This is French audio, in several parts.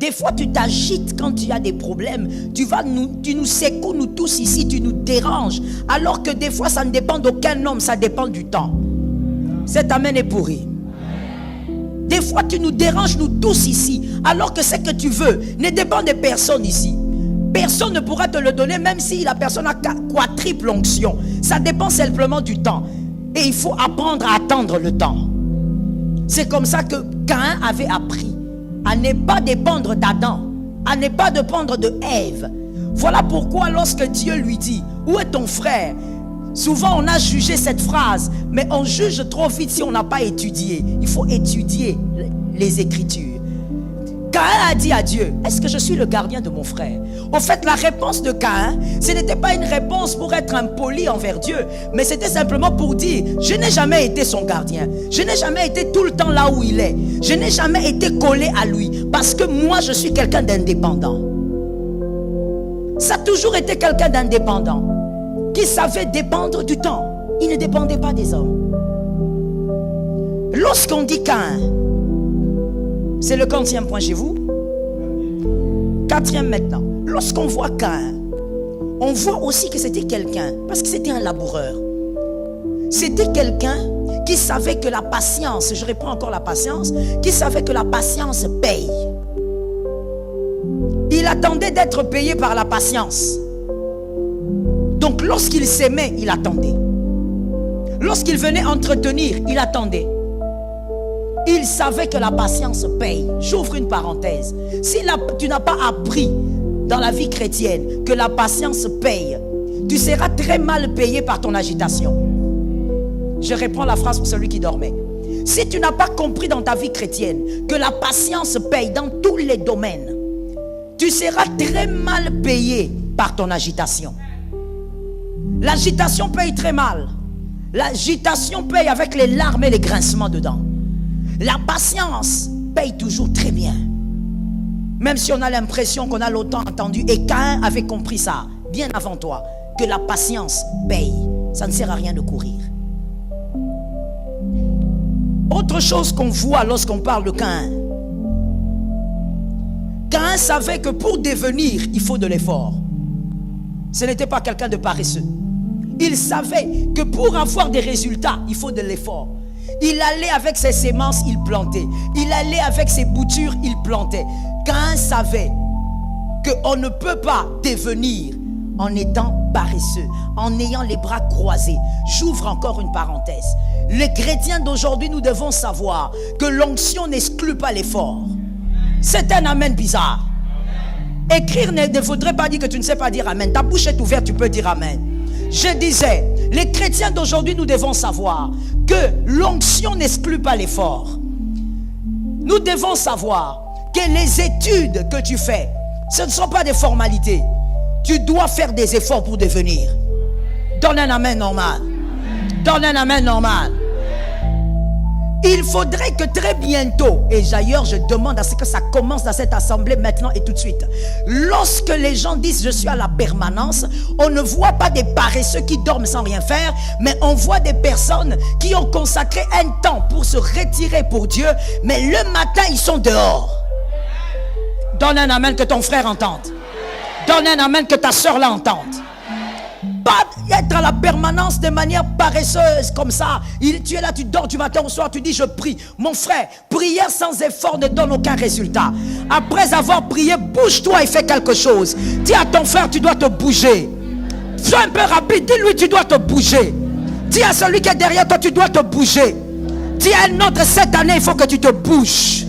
Des fois, tu t'agites quand tu as des problèmes. Tu nous secoues, nous tous ici, tu nous déranges. Alors que des fois, ça ne dépend d'aucun homme, ça dépend du temps. Cet amen est pourri. Des fois, tu nous déranges, nous tous ici. Alors que ce que tu veux ne dépend de personne ici. Personne ne pourra te le donner, même si la personne a quadruple onction. Ça dépend simplement du temps. Et il faut apprendre à attendre le temps. C'est comme ça que Caïn avait appris à ne pas dépendre d'Adam, à ne pas dépendre de Ève. Voilà pourquoi lorsque Dieu lui dit, où est ton frère? Souvent on a jugé cette phrase, mais on juge trop vite si on n'a pas étudié. Il faut étudier les Écritures. Caïn a dit à Dieu, est-ce que je suis le gardien de mon frère? Au fait, la réponse de Caïn, ce n'était pas une réponse pour être impoli envers Dieu, mais c'était simplement pour dire, je n'ai jamais été son gardien. Je n'ai jamais été tout le temps là où il est. Je n'ai jamais été collé à lui, parce que moi, je suis quelqu'un d'indépendant. Ça a toujours été quelqu'un d'indépendant, qui savait dépendre du temps. Il ne dépendait pas des hommes. Lorsqu'on dit Caïn, c'est le 40e point chez vous. 4e maintenant. Lorsqu'on voit Caïn, on voit aussi que c'était quelqu'un, parce que c'était un laboureur. C'était quelqu'un qui savait que la patience, je reprends encore la patience, qui savait que la patience paye. Il attendait d'être payé par la patience. Donc lorsqu'il s'aimait, il attendait. Lorsqu'il venait entretenir, il attendait. Il savait que la patience paye. J'ouvre une parenthèse. Si tu n'as pas appris dans la vie chrétienne que la patience paye, tu seras très mal payé par ton agitation. Je reprends la phrase pour celui qui dormait. Si tu n'as pas compris dans ta vie chrétienne que la patience paye dans tous les domaines, tu seras très mal payé par ton agitation. L'agitation paye très mal. L'agitation paye avec les larmes et les grincements dedans. La patience paye toujours très bien. Même si on a l'impression qu'on a longtemps entendu, et Caïn avait compris ça, bien avant toi, que la patience paye. Ça ne sert à rien de courir. Autre chose qu'on voit lorsqu'on parle de Caïn. Caïn savait que pour devenir, il faut de l'effort. Ce n'était pas quelqu'un de paresseux. Il savait que pour avoir des résultats, il faut de l'effort. Il allait avec ses semences, il plantait. Il allait avec ses boutures, il plantait. Caïn savait qu'on ne peut pas devenir en étant paresseux, en ayant les bras croisés. J'ouvre encore une parenthèse. Les chrétiens d'aujourd'hui, nous devons savoir que l'onction n'exclut pas l'effort. C'est un amen bizarre. Écrire ne faudrait pas dire que tu ne sais pas dire amen. Ta bouche est ouverte, tu peux dire amen. Je disais, les chrétiens d'aujourd'hui, nous devons savoir que l'onction n'exclut pas l'effort. Nous devons savoir que les études que tu fais, ce ne sont pas des formalités. Tu dois faire des efforts pour devenir. Donne un amen normal. Donne un amen normal. Il faudrait que très bientôt, et d'ailleurs je demande à ce que ça commence dans cette assemblée maintenant et tout de suite. Lorsque les gens disent je suis à la permanence, on ne voit pas des paresseux qui dorment sans rien faire, mais on voit des personnes qui ont consacré un temps pour se retirer pour Dieu, mais le matin ils sont dehors. Donne un amen que ton frère entende. Donne un amen que ta soeur l'entende. Pas être à la permanence de manière paresseuse comme ça. Tu es là, tu dors du matin au soir, tu dis je prie. Mon frère, prière sans effort ne donne aucun résultat. Après avoir prié, bouge-toi et fais quelque chose. Dis à ton frère, tu dois te bouger. Sois un peu rapide, dis-lui tu dois te bouger. Dis à celui qui est derrière toi, tu dois te bouger. Dis à un autre, cette année il faut que tu te bouges.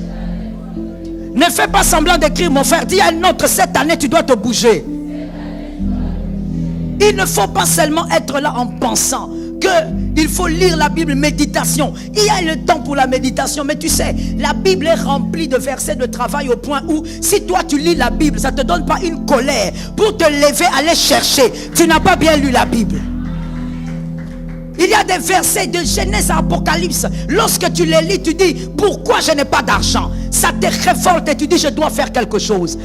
Ne fais pas semblant d'écrire mon frère. Dis à un autre, cette année tu dois te bouger. Il ne faut pas seulement être là en pensant qu'il faut lire la Bible, méditation. Il y a le temps pour la méditation, mais tu sais, la Bible est remplie de versets de travail au point où, si toi tu lis la Bible, ça ne te donne pas une colère pour te lever, aller chercher. Tu n'as pas bien lu la Bible. Il y a des versets de Genèse à Apocalypse. Lorsque tu les lis, tu dis, pourquoi je n'ai pas d'argent? Ça te révolte et tu dis, je dois faire quelque chose.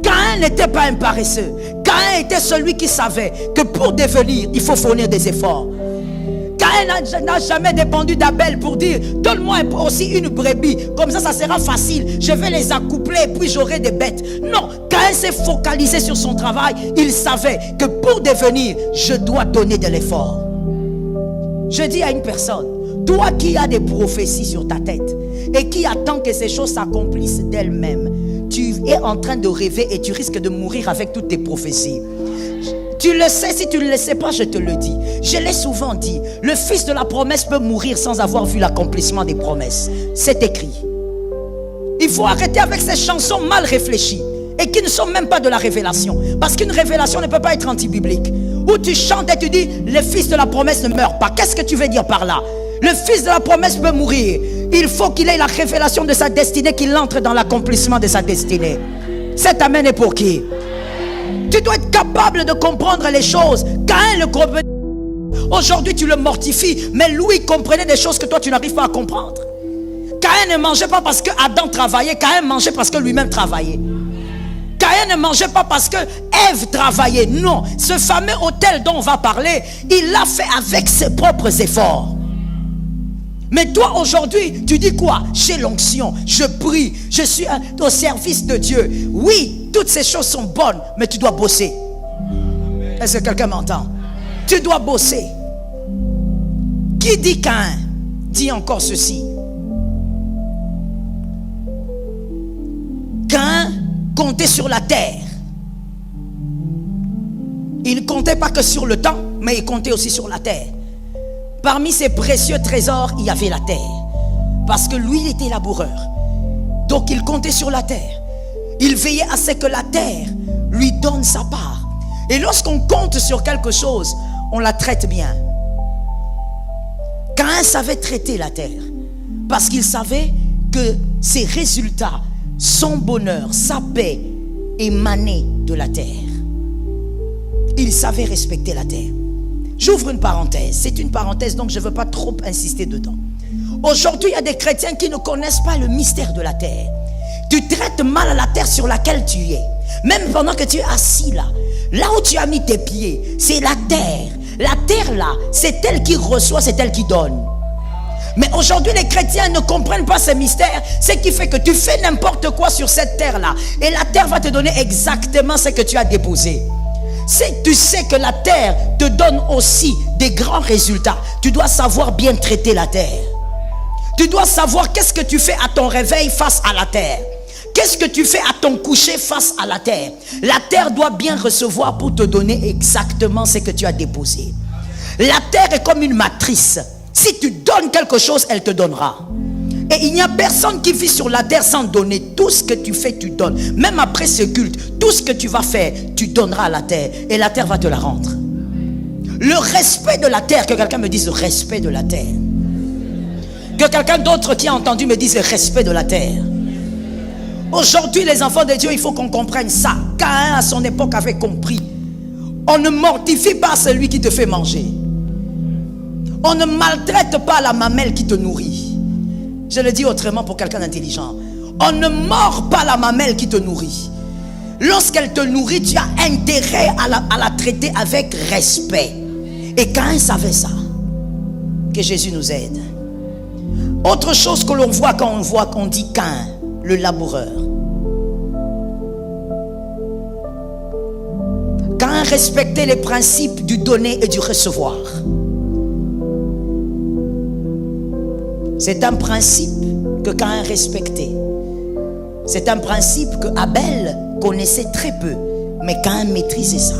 Caïn n'était pas un paresseux. Caïn était celui qui savait que pour devenir, il faut fournir des efforts. Caïn Caïn n'a jamais dépendu d'Abel pour dire, donne-moi aussi une brebis, comme ça sera facile, je vais les accoupler et puis j'aurai des bêtes. Non, Caïn s'est focalisé sur son travail. Il savait que pour devenir, je dois donner de l'effort. Je dis à une personne, toi qui as des prophéties sur ta tête et qui attend que ces choses s'accomplissent d'elles-mêmes, tu es en train de rêver et tu risques de mourir avec toutes tes prophéties. Tu le sais, si tu ne le sais pas, je te le dis. Je l'ai souvent dit, le fils de la promesse peut mourir sans avoir vu l'accomplissement des promesses. C'est écrit. Il faut arrêter avec ces chansons mal réfléchies et qui ne sont même pas de la révélation. Parce qu'une révélation ne peut pas être anti-biblique. Où tu chantes et tu dis, le fils de la promesse ne meurt pas. Qu'est-ce que tu veux dire par là? Le fils de la promesse peut mourir. Il faut qu'il ait la révélation de sa destinée, qu'il entre dans l'accomplissement de sa destinée. Cet amen est pour qui? Tu dois être capable de comprendre les choses. Caïn le comprenait. Aujourd'hui tu le mortifies. Mais Louis comprenait des choses que toi tu n'arrives pas à comprendre. Caïn ne mangeait pas parce que Adam travaillait. Caïn mangeait parce que lui-même travaillait. Caïn ne mangeait pas parce que Ève travaillait. Non, ce fameux autel dont on va parler, il l'a fait avec ses propres efforts. Mais toi aujourd'hui, tu dis quoi? J'ai l'onction, je prie, je suis au service de Dieu. Oui, toutes ces choses sont bonnes, mais tu dois bosser. Est-ce que quelqu'un m'entend? Tu dois bosser. Qui dit Caïn dit encore ceci. Caïn comptait sur la terre. Il ne comptait pas que sur le temps, mais il comptait aussi sur la terre. Parmi ses précieux trésors, il y avait la terre. Parce que lui, il était laboureur. Donc il comptait sur la terre. Il veillait à ce que la terre lui donne sa part. Et lorsqu'on compte sur quelque chose, on la traite bien. Caïn savait traiter la terre. Parce qu'il savait que ses résultats, son bonheur, sa paix émanaient de la terre. Il savait respecter la terre. J'ouvre une parenthèse. C'est une parenthèse, donc je ne veux pas trop insister dedans. Aujourd'hui, il y a des chrétiens qui ne connaissent pas le mystère de la terre. Tu traites mal la terre sur laquelle tu es. Même pendant que tu es assis là. Là où tu as mis tes pieds, c'est la terre. La terre là, c'est elle qui reçoit, c'est elle qui donne. Mais aujourd'hui, les chrétiens ne comprennent pas ce mystère. Ce qui fait que tu fais n'importe quoi sur cette terre là. Et la terre va te donner exactement ce que tu as déposé. Si tu sais que la terre te donne aussi des grands résultats, tu dois savoir bien traiter la terre. Tu dois savoir qu'est-ce que tu fais à ton réveil face à la terre. Qu'est-ce que tu fais à ton coucher face à la terre. La terre doit bien recevoir pour te donner exactement ce que tu as déposé. La terre est comme une matrice. Si tu donnes quelque chose, elle te donnera. Et il n'y a personne qui vit sur la terre sans donner. Tout ce que tu fais, tu donnes. Même après ce culte, tout ce que tu vas faire, tu donneras à la terre. Et la terre va te la rendre. Le respect de la terre, que quelqu'un me dise le respect de la terre. Que quelqu'un d'autre qui a entendu me dise le respect de la terre. Aujourd'hui, les enfants de Dieu, il faut qu'on comprenne ça. Caïn à son époque avait compris. On ne mortifie pas celui qui te fait manger. On ne maltraite pas la mamelle qui te nourrit. Je le dis autrement pour quelqu'un d'intelligent. On ne mord pas la mamelle qui te nourrit. Lorsqu'elle te nourrit, tu as intérêt à la traiter avec respect. Et Caïn savait ça. Que Jésus nous aide. Autre chose que l'on voit quand on dit Caïn, le laboureur. Caïn respectait les principes du donner et du recevoir. C'est un principe que Caïn respectait. C'est un principe que Abel connaissait très peu, mais Caïn maîtrisait ça.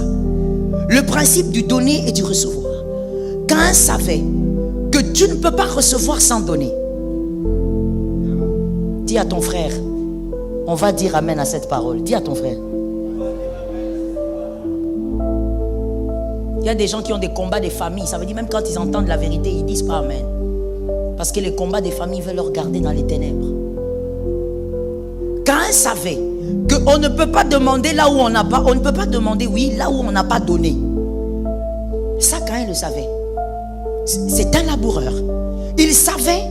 Le principe du donner et du recevoir. Caïn savait que tu ne peux pas recevoir sans donner. Dis à ton frère, on va dire amen à cette parole. Dis à ton frère. Il y a des gens qui ont des combats des familles. Ça veut dire même quand ils entendent la vérité, ils disent pas amen. Parce que les combats des familles veulent leur garder dans les ténèbres. Caïn savait qu'on ne peut pas demander là où on n'a pas. On ne peut pas demander oui là où on n'a pas donné. Ça, Caïn le savait. C'est un laboureur. Il savait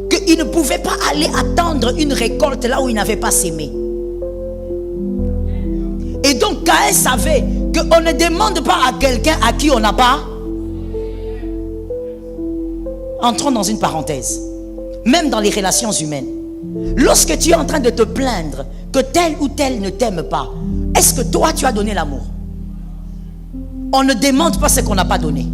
qu'il ne pouvait pas aller attendre une récolte là où il n'avait pas sémé. Et donc Caïn savait qu'on ne demande pas à quelqu'un à qui on n'a pas. entrons dans une parenthèse. Même dans les relations humaines, lorsque tu es en train de te plaindre que tel ou tel ne t'aime pas, est-ce que toi tu as donné l'amour? On ne demande pas ce qu'on n'a pas donné.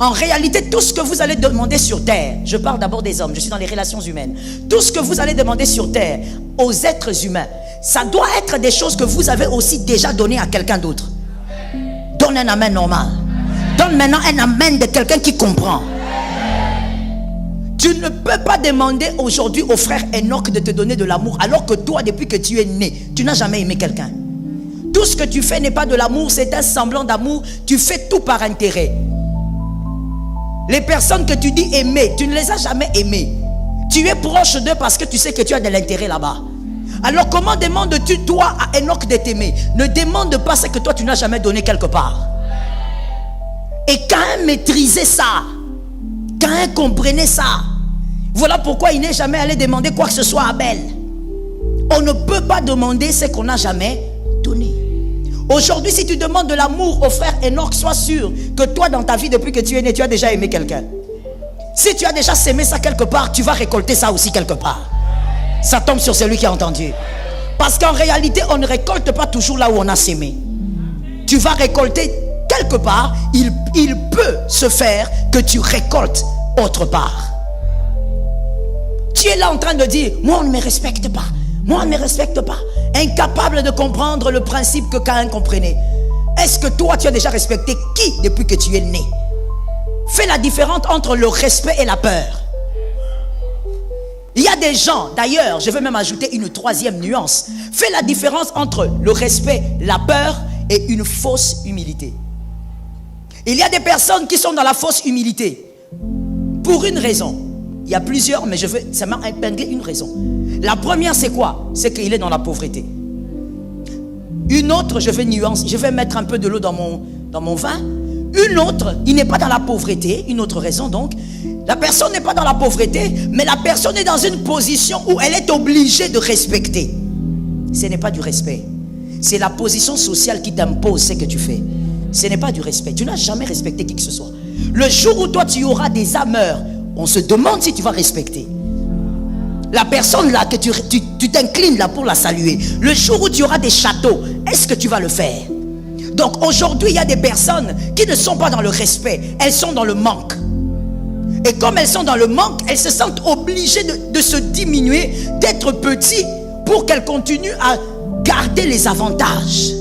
En réalité, tout ce que vous allez demander sur terre, je parle d'abord des hommes, je suis dans les relations humaines, tout ce que vous allez demander sur terre aux êtres humains, ça doit être des choses que vous avez aussi déjà donné à quelqu'un d'autre. Donne un amen normal. Donne maintenant un amen de quelqu'un qui comprend. Tu ne peux pas demander aujourd'hui au frère Enoch de te donner de l'amour alors que toi, depuis que tu es né, tu n'as jamais aimé quelqu'un. Tout ce que tu fais n'est pas de l'amour, c'est un semblant d'amour. Tu fais tout par intérêt. Les personnes que tu dis aimer, tu ne les as jamais aimées. Tu es proche d'eux parce que tu sais que tu as de l'intérêt là-bas. Alors comment demandes-tu toi à Enoch de t'aimer? Ne demande pas ce que toi tu n'as jamais donné quelque part. Et Caïn maîtrisait ça. Caïn comprenait ça. Voilà pourquoi il n'est jamais allé demander quoi que ce soit à Abel. On ne peut pas demander ce qu'on n'a jamais donné. Aujourd'hui, si tu demandes de l'amour au frère Enoch, sois sûr que toi, dans ta vie, depuis que tu es né, tu as déjà aimé quelqu'un. Si tu as déjà sémé ça quelque part, tu vas récolter ça aussi quelque part. Ça tombe sur celui qui a entendu. Parce qu'en réalité, on ne récolte pas toujours là où on a sémé. Tu vas récolter quelque part. Il peut se faire que tu récoltes autre part. Tu es là en train de dire, moi on ne me respecte pas. Moi on ne me respecte pas. Incapable de comprendre le principe que Caïn comprenait. Est-ce que toi tu as déjà respecté qui depuis que tu es né? Fais la différence entre le respect et la peur. Il y a des gens, d'ailleurs, je vais même ajouter une troisième nuance. Fais la différence entre le respect, la peur et une fausse humilité. Il y a des personnes qui sont dans la fausse humilité. Pour une raison. Il y a plusieurs, mais ça m'a épinglé une raison. La première, c'est quoi? C'est qu'il est dans la pauvreté. Une autre, je vais mettre un peu de l'eau dans mon vin. Une autre, il n'est pas dans la pauvreté. Une autre raison donc, la personne n'est pas dans la pauvreté, mais la personne est dans une position où elle est obligée de respecter. Ce n'est pas du respect. C'est la position sociale qui t'impose ce que tu fais. Ce n'est pas du respect. Tu n'as jamais respecté qui que ce soit. Le jour où toi tu auras des âmeurs, on se demande si tu vas respecter. La personne là que tu t'inclines là pour la saluer. Le jour où tu auras des châteaux, est-ce que tu vas le faire? Donc aujourd'hui, il y a des personnes qui ne sont pas dans le respect. Elles sont dans le manque. Et comme elles sont dans le manque, elles se sentent obligées de se diminuer, d'être petites pour qu'elles continuent à garder les avantages.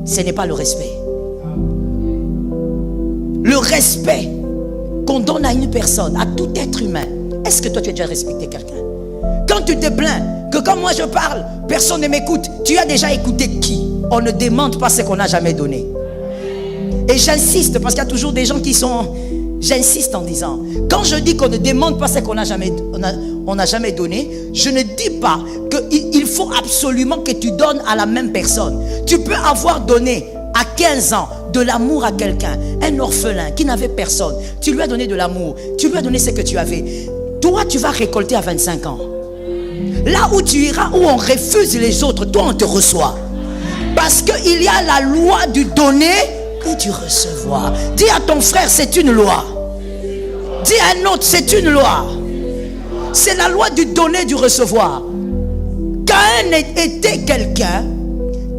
Ce n'est pas le respect. Le respect qu'on donne à une personne, à tout être humain. Est-ce que toi tu as déjà respecté quelqu'un? Quand tu te plains que quand moi je parle, personne ne m'écoute, tu as déjà écouté qui? On ne demande pas ce qu'on n'a jamais donné. Et j'insiste parce qu'il y a toujours des gens qui sont... J'insiste en disant, quand je dis qu'on ne demande pas ce qu'on n'a jamais donné, je ne dis pas qu'il faut absolument que tu donnes à la même personne. Tu peux avoir donné à 15 ans de l'amour à quelqu'un, un orphelin qui n'avait personne. Tu lui as donné de l'amour, tu lui as donné ce que tu avais. Toi, tu vas récolter à 25 ans. Là où tu iras, où on refuse les autres, toi, on te reçoit. Parce qu'il y a la loi du donner et du recevoir. Dis à ton frère, c'est une loi. Dis à un autre, c'est une loi. C'est la loi du donner et du recevoir. Caïn était quelqu'un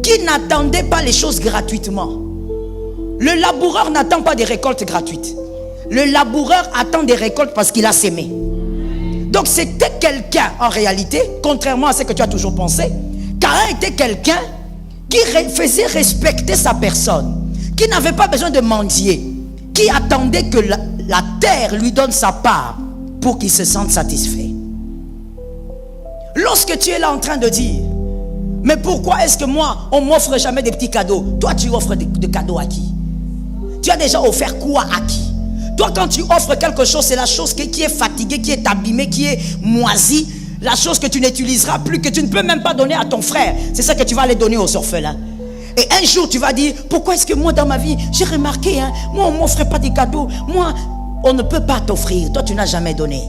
qui n'attendait pas les choses gratuitement. Le laboureur n'attend pas des récoltes gratuites. Le laboureur attend des récoltes parce qu'il a sémé. Donc c'était quelqu'un, en réalité, contrairement à ce que tu as toujours pensé, Caïn était quelqu'un qui faisait respecter sa personne, qui n'avait pas besoin de mendier, qui attendait que la terre lui donne sa part pour qu'il se sente satisfait. Lorsque tu es là en train de dire, mais pourquoi est-ce que moi, on m'offre jamais des petits cadeaux? Toi, tu offres des cadeaux à qui? Tu as déjà offert quoi à qui? Toi, quand tu offres quelque chose, c'est la chose qui est fatiguée, qui est abîmée, qui est moisie, la chose que tu n'utiliseras plus, que tu ne peux même pas donner à ton frère. C'est ça que tu vas aller donner aux orphelins. Et un jour, tu vas dire, pourquoi est-ce que moi, dans ma vie, j'ai remarqué, moi, on ne m'offre pas des cadeaux. Moi, on ne peut pas t'offrir. Toi, tu n'as jamais donné.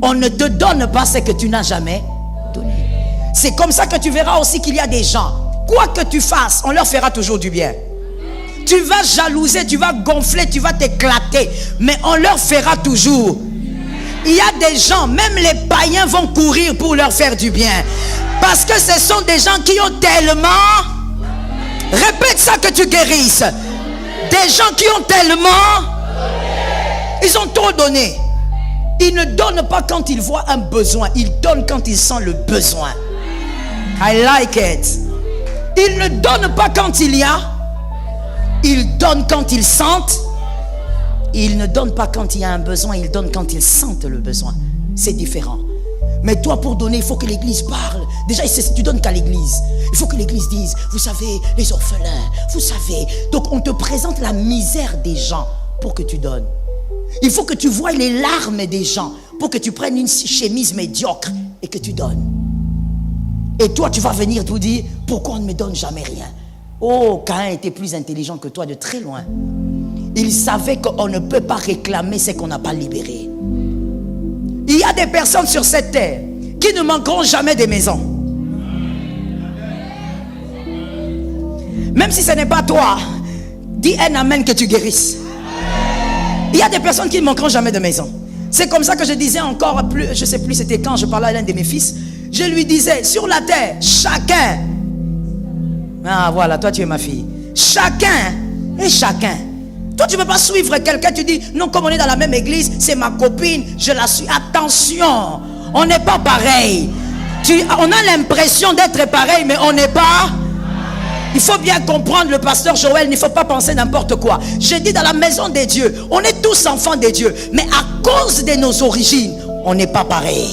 On ne te donne pas ce que tu n'as jamais donné. C'est comme ça que tu verras aussi qu'il y a des gens, quoi que tu fasses, on leur fera toujours du bien. Tu vas jalouser, tu vas gonfler, tu vas t'éclater. Mais on leur fera toujours. Il y a des gens, même les païens vont courir pour leur faire du bien. Parce que ce sont des gens qui ont tellement... Répète ça que tu guérisses. Des gens qui ont tellement... Ils ont trop donné. Ils ne donnent pas quand ils voient un besoin. Ils donnent quand ils sentent le besoin. I like it. Ils ne donnent pas quand il y a. Ils donnent quand ils sentent. Ils ne donnent pas quand il y a un besoin. Ils donnent quand ils sentent le besoin. C'est différent. Mais toi, pour donner, il faut que l'église parle. Déjà, tu donnes qu'à l'église. Il faut que l'église dise, vous savez, les orphelins, vous savez. Donc, on te présente la misère des gens pour que tu donnes. Il faut que tu voies les larmes des gens pour que tu prennes une chemise médiocre et que tu donnes. Et toi, tu vas venir te dire, pourquoi on ne me donne jamais rien? Oh, Caïn était plus intelligent que toi de très loin. Il savait qu'on ne peut pas réclamer ce qu'on n'a pas libéré. Il y a des personnes sur cette terre qui ne manqueront jamais des maisons. Même si ce n'est pas toi, dis un amen que tu guérisses. Il y a des personnes qui ne manqueront jamais de maison. C'est comme ça que je disais encore plus, je ne sais plus c'était quand, je parlais à l'un de mes fils. Je lui disais, sur la terre, chacun. Ah voilà, toi tu es ma fille. Chacun et chacun. Toi tu ne peux pas suivre quelqu'un, tu dis, non comme on est dans la même église, c'est ma copine, je la suis. Attention, on n'est pas pareil. On a l'impression d'être pareil, mais on n'est pas... Il faut bien comprendre le pasteur Joël, il ne faut pas penser n'importe quoi. Je dis dans la maison des dieux, on est tous enfants des dieux, mais à cause de nos origines, on n'est pas pareil.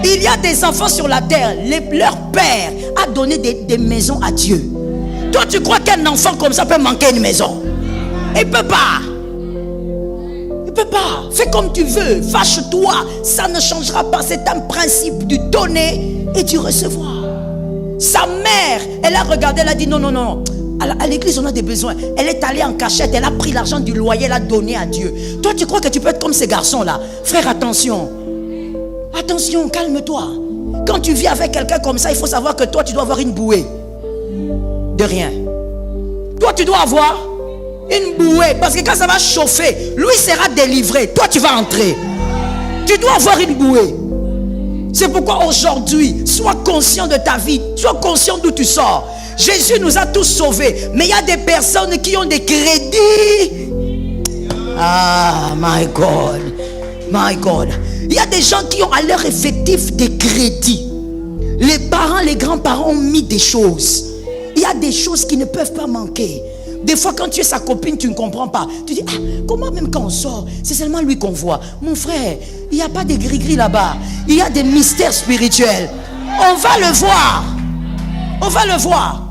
Il y a des enfants sur la terre, leur père a donné des maisons à Dieu. Toi tu crois qu'un enfant comme ça peut manquer une maison? Il ne peut pas. Il ne peut pas. Fais comme tu veux, fâche-toi, ça ne changera pas. C'est un principe du donner et du recevoir. Sa mère, elle a regardé, elle a dit non, non, non. À l'église, on a des besoins. Elle est allée en cachette, elle a pris l'argent du loyer, elle a donné à Dieu. Toi, tu crois que tu peux être comme ces garçons-là? Frère, attention. Attention, calme-toi. Quand tu vis avec quelqu'un comme ça, il faut savoir que toi, tu dois avoir une bouée. De rien. Toi, tu dois avoir une bouée. Parce que quand ça va chauffer, lui sera délivré. Toi, tu vas entrer. Tu dois avoir une bouée. C'est pourquoi aujourd'hui, sois conscient de ta vie, sois conscient d'où tu sors. Jésus nous a tous sauvés, mais il y a des personnes qui ont des crédits. Ah, my God, my God. Il y a des gens qui ont à leur effectif des crédits. Les parents, les grands-parents ont mis des choses. Il y a des choses qui ne peuvent pas manquer. Des fois, quand tu es sa copine, tu ne comprends pas. Tu dis, ah, comment même quand on sort, c'est seulement lui qu'on voit. Mon frère, il n'y a pas de gris-gris là-bas. Il y a des mystères spirituels. On va le voir. On va le voir.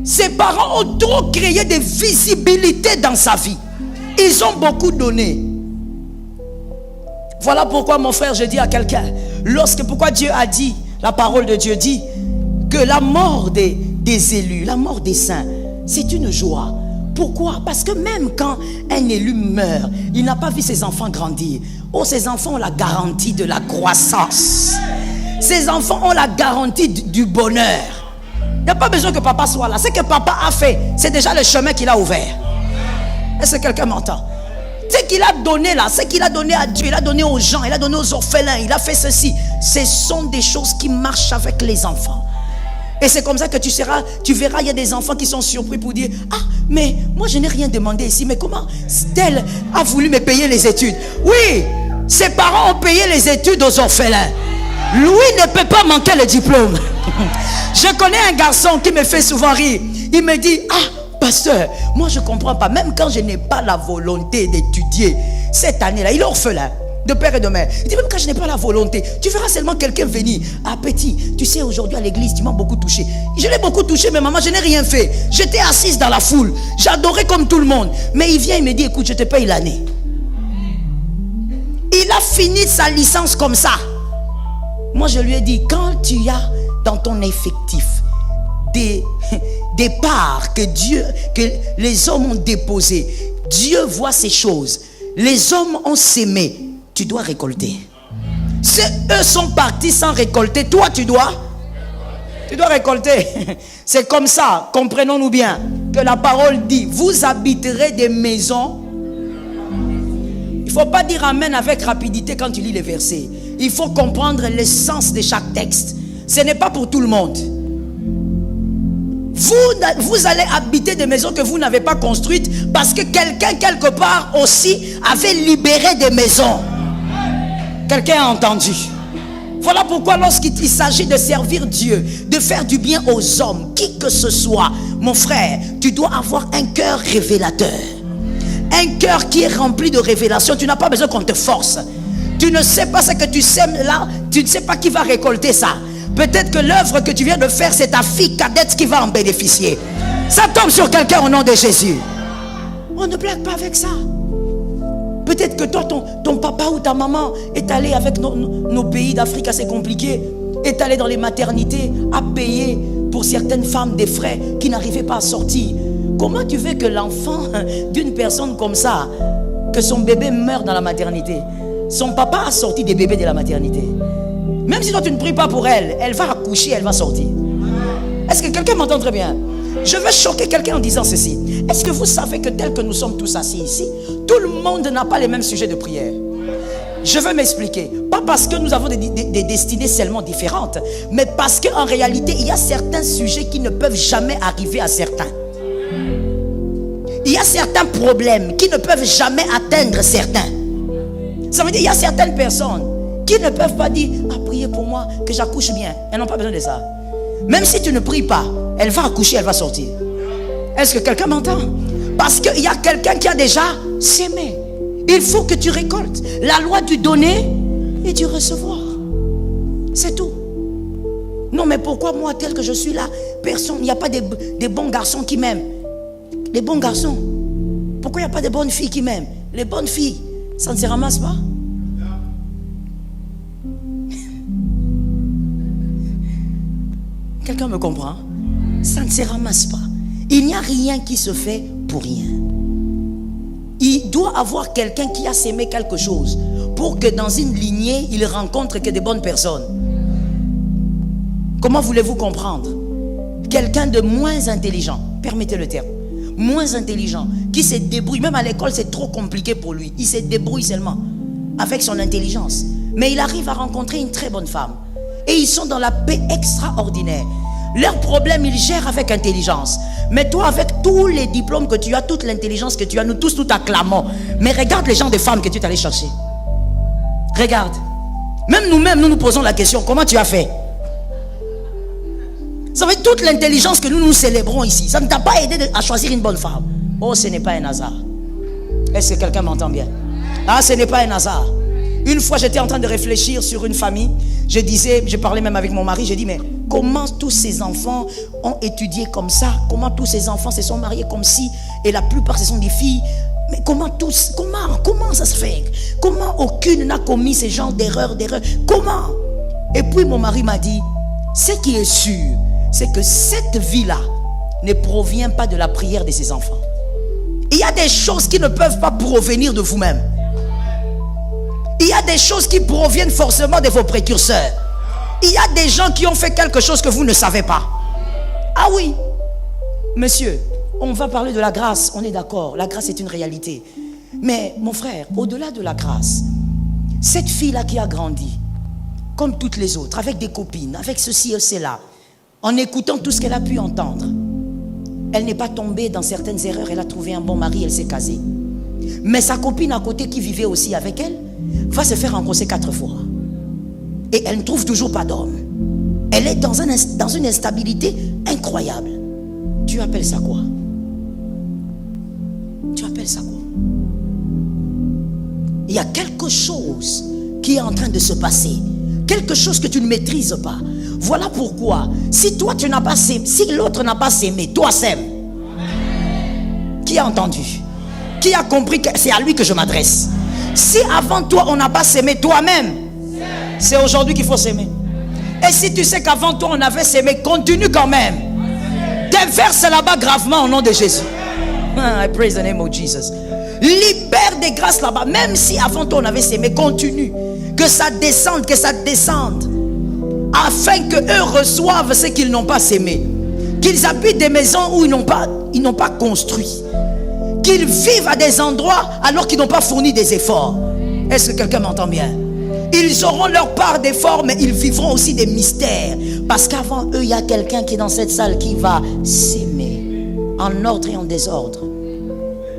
Ses parents ont trop créé des visibilités dans sa vie. Ils ont beaucoup donné. Voilà pourquoi, mon frère, je dis à quelqu'un, pourquoi Dieu a dit, la parole de Dieu dit, que la mort des élus, la mort des saints, c'est une joie. Pourquoi? Parce que même quand un élu meurt, il n'a pas vu ses enfants grandir. Oh, ses enfants ont la garantie de la croissance. Ses enfants ont la garantie du bonheur. Il n'y a pas besoin que papa soit là. Ce que papa a fait, c'est déjà le chemin qu'il a ouvert. Est-ce que quelqu'un m'entend? Ce qu'il a donné là, ce qu'il a donné à Dieu, il a donné aux gens, il a donné aux orphelins, il a fait ceci. Ce sont des choses qui marchent avec les enfants. Et c'est comme ça que tu verras, il y a des enfants qui sont surpris pour dire, ah, mais moi je n'ai rien demandé ici, mais comment Stella a voulu me payer les études? Oui, ses parents ont payé les études aux orphelins. Lui ne peut pas manquer le diplôme. Je connais un garçon qui me fait souvent rire. Il me dit, ah, pasteur, moi je ne comprends pas, même quand je n'ai pas la volonté d'étudier, cette année-là, il est orphelin. De père et de mère. Il dit, même quand je n'ai pas la volonté, tu verras seulement quelqu'un venir. Ah petit, tu sais aujourd'hui à l'église, tu m'as beaucoup touché. Je l'ai beaucoup touché, mais maman, je n'ai rien fait. J'étais assise dans la foule. J'adorais comme tout le monde. Mais il vient, il me dit, écoute, je te paye l'année. Il a fini sa licence comme ça. Moi, je lui ai dit, quand tu as dans ton effectif des parts que les hommes ont déposées, Dieu voit ces choses. Les hommes ont sémé. Tu dois récolter. Si eux sont partis sans récolter, toi tu dois. Tu dois récolter. C'est comme ça, comprenons-nous bien, que la parole dit, vous habiterez des maisons. Il ne faut pas dire amen avec rapidité quand tu lis les versets. Il faut comprendre l'essence de chaque texte. Ce n'est pas pour tout le monde. Vous allez habiter des maisons que vous n'avez pas construites parce que quelqu'un quelque part aussi avait libéré des maisons. Quelqu'un a entendu. Voilà pourquoi lorsqu'il s'agit de servir Dieu, de faire du bien aux hommes, qui que ce soit, mon frère, tu dois avoir un cœur révélateur. Un cœur qui est rempli de révélation. Tu n'as pas besoin qu'on te force. Tu ne sais pas ce que tu sèmes là. Tu ne sais pas qui va récolter ça. Peut-être que l'œuvre que tu viens de faire, c'est ta fille cadette qui va en bénéficier. Ça tombe sur quelqu'un au nom de Jésus. On ne blague pas avec ça. Peut-être que toi, ton papa ou ta maman est allé avec nos pays d'Afrique assez compliqués, est allé dans les maternités à payer pour certaines femmes des frais qui n'arrivaient pas à sortir. Comment tu veux que l'enfant d'une personne comme ça, que son bébé meurt dans la maternité? Son papa a sorti des bébés de la maternité. Même si toi tu ne pries pas pour elle, elle va accoucher, elle va sortir. Est-ce que quelqu'un m'entend très bien? Je veux choquer quelqu'un en disant ceci. Est-ce que vous savez que tel que nous sommes tous assis ici, tout le monde n'a pas les mêmes sujets de prière? Je veux m'expliquer. Pas parce que nous avons des destinées seulement différentes, mais parce qu'en réalité, il y a certains sujets qui ne peuvent jamais arriver à certains. Il y a certains problèmes qui ne peuvent jamais atteindre certains. Ça veut dire qu'il y a certaines personnes qui ne peuvent pas dire, priez pour moi, que j'accouche bien. Elles n'ont pas besoin de ça. Même si tu ne pries pas, elle va accoucher, elle va sortir. Est-ce que quelqu'un m'entend? Parce qu'il y a quelqu'un qui a déjà sémé. Il faut que tu récoltes. La loi du donner et du recevoir. C'est tout. Non, mais pourquoi moi, tel que je suis là, personne, il n'y a pas des bons garçons qui m'aiment? Les bons garçons. Pourquoi il n'y a pas de bonnes filles qui m'aiment? Les bonnes filles, ça ne se ramasse pas. Quelqu'un me comprend? Ça ne se ramasse pas. Il n'y a rien qui se fait pour rien. Il doit avoir quelqu'un qui a sémé quelque chose pour que dans une lignée, il rencontre que des bonnes personnes. Comment voulez-vous comprendre? Quelqu'un de moins intelligent, permettez le terme, moins intelligent, qui se débrouille, même à l'école c'est trop compliqué pour lui, il se débrouille seulement avec son intelligence, mais il arrive à rencontrer une très bonne femme et ils sont dans la paix extraordinaire. Leurs problèmes ils gèrent avec intelligence, mais toi avec tous les diplômes que tu as, toute l'intelligence que tu as, nous tous nous acclamons, mais regarde les gens de femmes que tu es allé chercher. Regarde, même nous-mêmes nous nous posons la question, comment tu as fait? Ça veut dire toute l'intelligence que nous célébrons ici, ça ne t'a pas aidé à choisir une bonne femme. Oh, ce n'est pas un hasard. Est-ce que quelqu'un m'entend bien? Ah, ce n'est pas un hasard. Une fois, j'étais en train de réfléchir sur une famille. Je parlais même avec mon mari, j'ai dit, mais comment tous ces enfants ont étudié comme ça? Comment tous ces enfants se sont mariés comme ci? Et la plupart, ce sont des filles. Mais comment ça se fait? Comment aucune n'a commis ce genre d'erreur? Comment? Et puis mon mari m'a dit, ce qui est sûr, c'est que cette vie-là ne provient pas de la prière de ses enfants. Il y a des choses qui ne peuvent pas provenir de vous-même. Il y a des choses qui proviennent forcément de vos précurseurs. Il y a des gens qui ont fait quelque chose que vous ne savez pas. Ah oui, monsieur, on va parler de la grâce, on est d'accord, la grâce est une réalité. Mais mon frère, au-delà de la grâce, cette fille-là qui a grandi, comme toutes les autres, avec des copines, avec ceci et cela, en écoutant tout ce qu'elle a pu entendre, elle n'est pas tombée dans certaines erreurs, elle a trouvé un bon mari, elle s'est casée. Mais sa copine à côté qui vivait aussi avec elle, va se faire engrosser 4 fois. Et elle ne trouve toujours pas d'homme. Elle est dans une instabilité incroyable. Tu appelles ça quoi? Tu appelles ça quoi? Il y a quelque chose qui est en train de se passer. Quelque chose que tu ne maîtrises pas. Voilà pourquoi, si toi tu n'as pas sémé, si l'autre n'a pas sémé, toi sème. Qui a entendu? Qui a compris que c'est à lui que je m'adresse? Si avant toi on n'a pas sémé toi-même, c'est aujourd'hui qu'il faut s'aimer. Et si tu sais qu'avant toi on avait s'aimé, continue quand même. Déverse là-bas gravement au nom de Jésus. I praise the name of Jesus. Libère des grâces là-bas. Même si avant toi on avait s'aimé, continue. Que ça descende, que ça descende. afin qu'eux reçoivent ce qu'ils n'ont pas sémé, qu'ils habitent des maisons où ils n'ont pas construit, qu'ils vivent à des endroits alors qu'ils n'ont pas fourni des efforts. Est-ce que quelqu'un m'entend bien? Ils auront leur part d'efforts, mais ils vivront aussi des mystères. Parce qu'avant eux, il y a quelqu'un qui est dans cette salle qui va s'aimer en ordre et en désordre.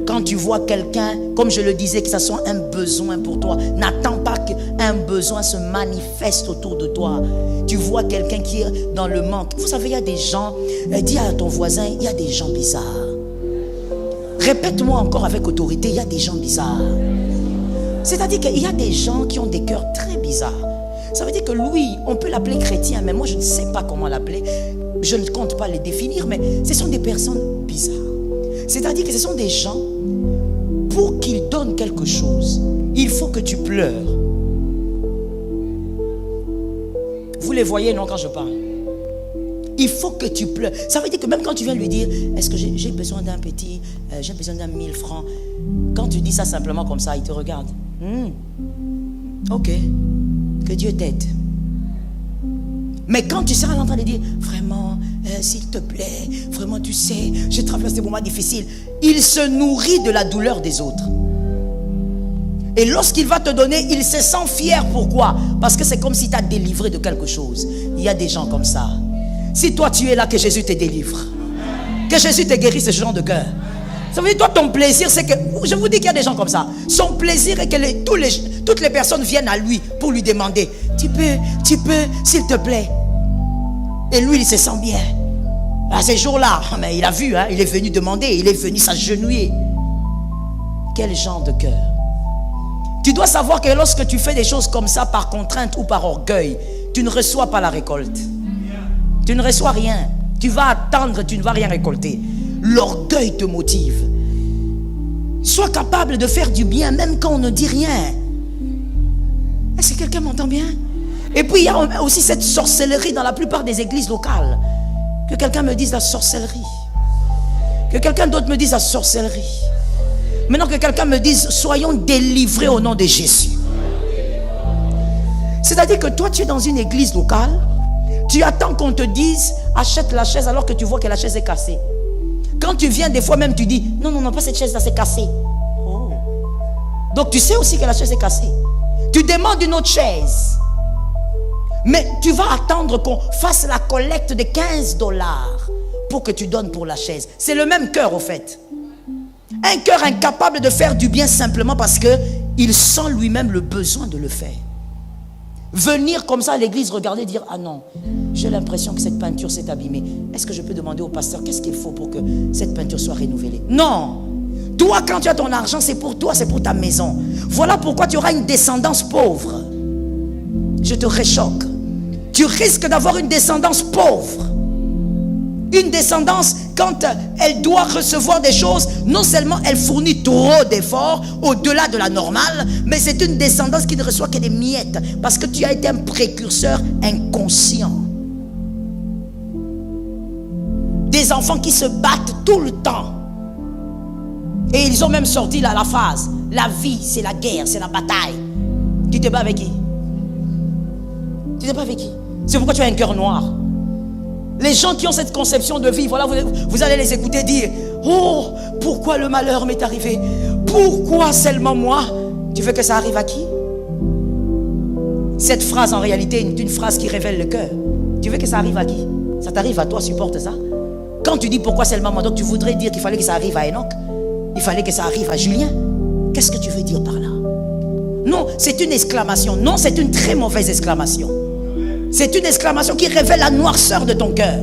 Quand tu vois quelqu'un, comme je le disais, que ça soit un besoin pour toi, n'attends pas qu'un besoin se manifeste autour de toi. Tu vois quelqu'un qui est dans le manque. Vous savez, il y a des gens, dis à ton voisin, il y a des gens bizarres. Répète-moi encore avec autorité, il y a des gens bizarres. C'est-à-dire qu'il y a des gens qui ont des cœurs très bizarres. Ça veut dire que lui, on peut l'appeler chrétien, mais moi je ne sais pas comment l'appeler. Je ne compte pas les définir, mais ce sont des personnes bizarres. C'est-à-dire que ce sont des gens, pour qu'ils donnent quelque chose, il faut que tu pleures. Vous les voyez, non, quand je parle? Il faut que tu pleures. Ça veut dire que même quand tu viens lui dire, est-ce que j'ai besoin d'un petit, j'ai besoin d'un 1000 francs. Quand tu dis ça simplement comme ça, il te regarde. Ok, que Dieu t'aide. Mais quand tu seras en train de dire, vraiment, s'il te plaît, vraiment tu sais, je traverse des moments difficiles, il se nourrit de la douleur des autres. Et lorsqu'il va te donner, il se sent fier. Pourquoi? Parce que c'est comme si tu as délivré de quelque chose. Il y a des gens comme ça. Si toi tu es là, que Jésus te délivre, que Jésus te guérisse ce genre de cœur. Ça veut dire, toi ton plaisir c'est que, je vous dis qu'il y a des gens comme ça, son plaisir est que toutes les personnes viennent à lui pour lui demander, tu peux, s'il te plaît. Et lui il se sent bien. À ces jours-là, mais il a vu, il est venu demander, il est venu s'agenouiller. Quel genre de cœur? Tu dois savoir que lorsque tu fais des choses comme ça par contrainte ou par orgueil, tu ne reçois pas la récolte. Tu ne reçois rien. Tu vas attendre, tu ne vas rien récolter. L'orgueil te motive. Sois capable de faire du bien même quand on ne dit rien. Est-ce que quelqu'un m'entend bien? Et puis il y a aussi cette sorcellerie dans la plupart des églises locales. Que quelqu'un me dise la sorcellerie. Que quelqu'un d'autre me dise la sorcellerie. Maintenant que quelqu'un me dise, soyons délivrés au nom de Jésus. C'est-à-dire que toi tu es dans une église locale. Tu attends qu'on te dise, achète la chaise alors que tu vois que la chaise est cassée. Quand tu viens, des fois même tu dis, non, pas cette chaise là, c'est cassé. Oh. Donc tu sais aussi que la chaise est cassée. Tu demandes une autre chaise. Mais tu vas attendre qu'on fasse la collecte de 15 $ pour que tu donnes pour la chaise. C'est le même cœur au fait. Un cœur incapable de faire du bien simplement parce qu'il sent lui-même le besoin de le faire. Venir comme ça à l'église, regarder, dire, ah non, j'ai l'impression que cette peinture s'est abîmée. Est-ce que je peux demander au pasteur qu'est-ce qu'il faut pour que cette peinture soit renouvelée? Non. Toi, quand tu as ton argent, c'est pour toi, c'est pour ta maison. Voilà pourquoi tu auras une descendance pauvre. Je te réchoque. Tu risques d'avoir une descendance pauvre. Une descendance, quand elle doit recevoir des choses, non seulement elle fournit trop d'efforts au-delà de la normale, mais c'est une descendance qui ne reçoit que des miettes parce que tu as été un précurseur inconscient. Des enfants qui se battent tout le temps. Et ils ont même sorti là la phrase, la vie c'est la guerre, c'est la bataille. Tu te bats avec qui? Tu te bats avec qui? C'est pourquoi tu as un cœur noir. Les gens qui ont cette conception de vie, voilà, vous allez les écouter dire, oh, pourquoi le malheur m'est arrivé? Pourquoi seulement moi? Tu veux que ça arrive à qui? Cette phrase en réalité est une phrase qui révèle le cœur. Tu veux que ça arrive à qui? Ça t'arrive à toi, supporte ça. Quand tu dis pourquoi seulement moi, donc tu voudrais dire qu'il fallait que ça arrive à Enoch, il fallait que ça arrive à Julien. Qu'est-ce que tu veux dire par là? Non, c'est une exclamation. Non, c'est une très mauvaise exclamation. C'est une exclamation qui révèle la noirceur de ton cœur.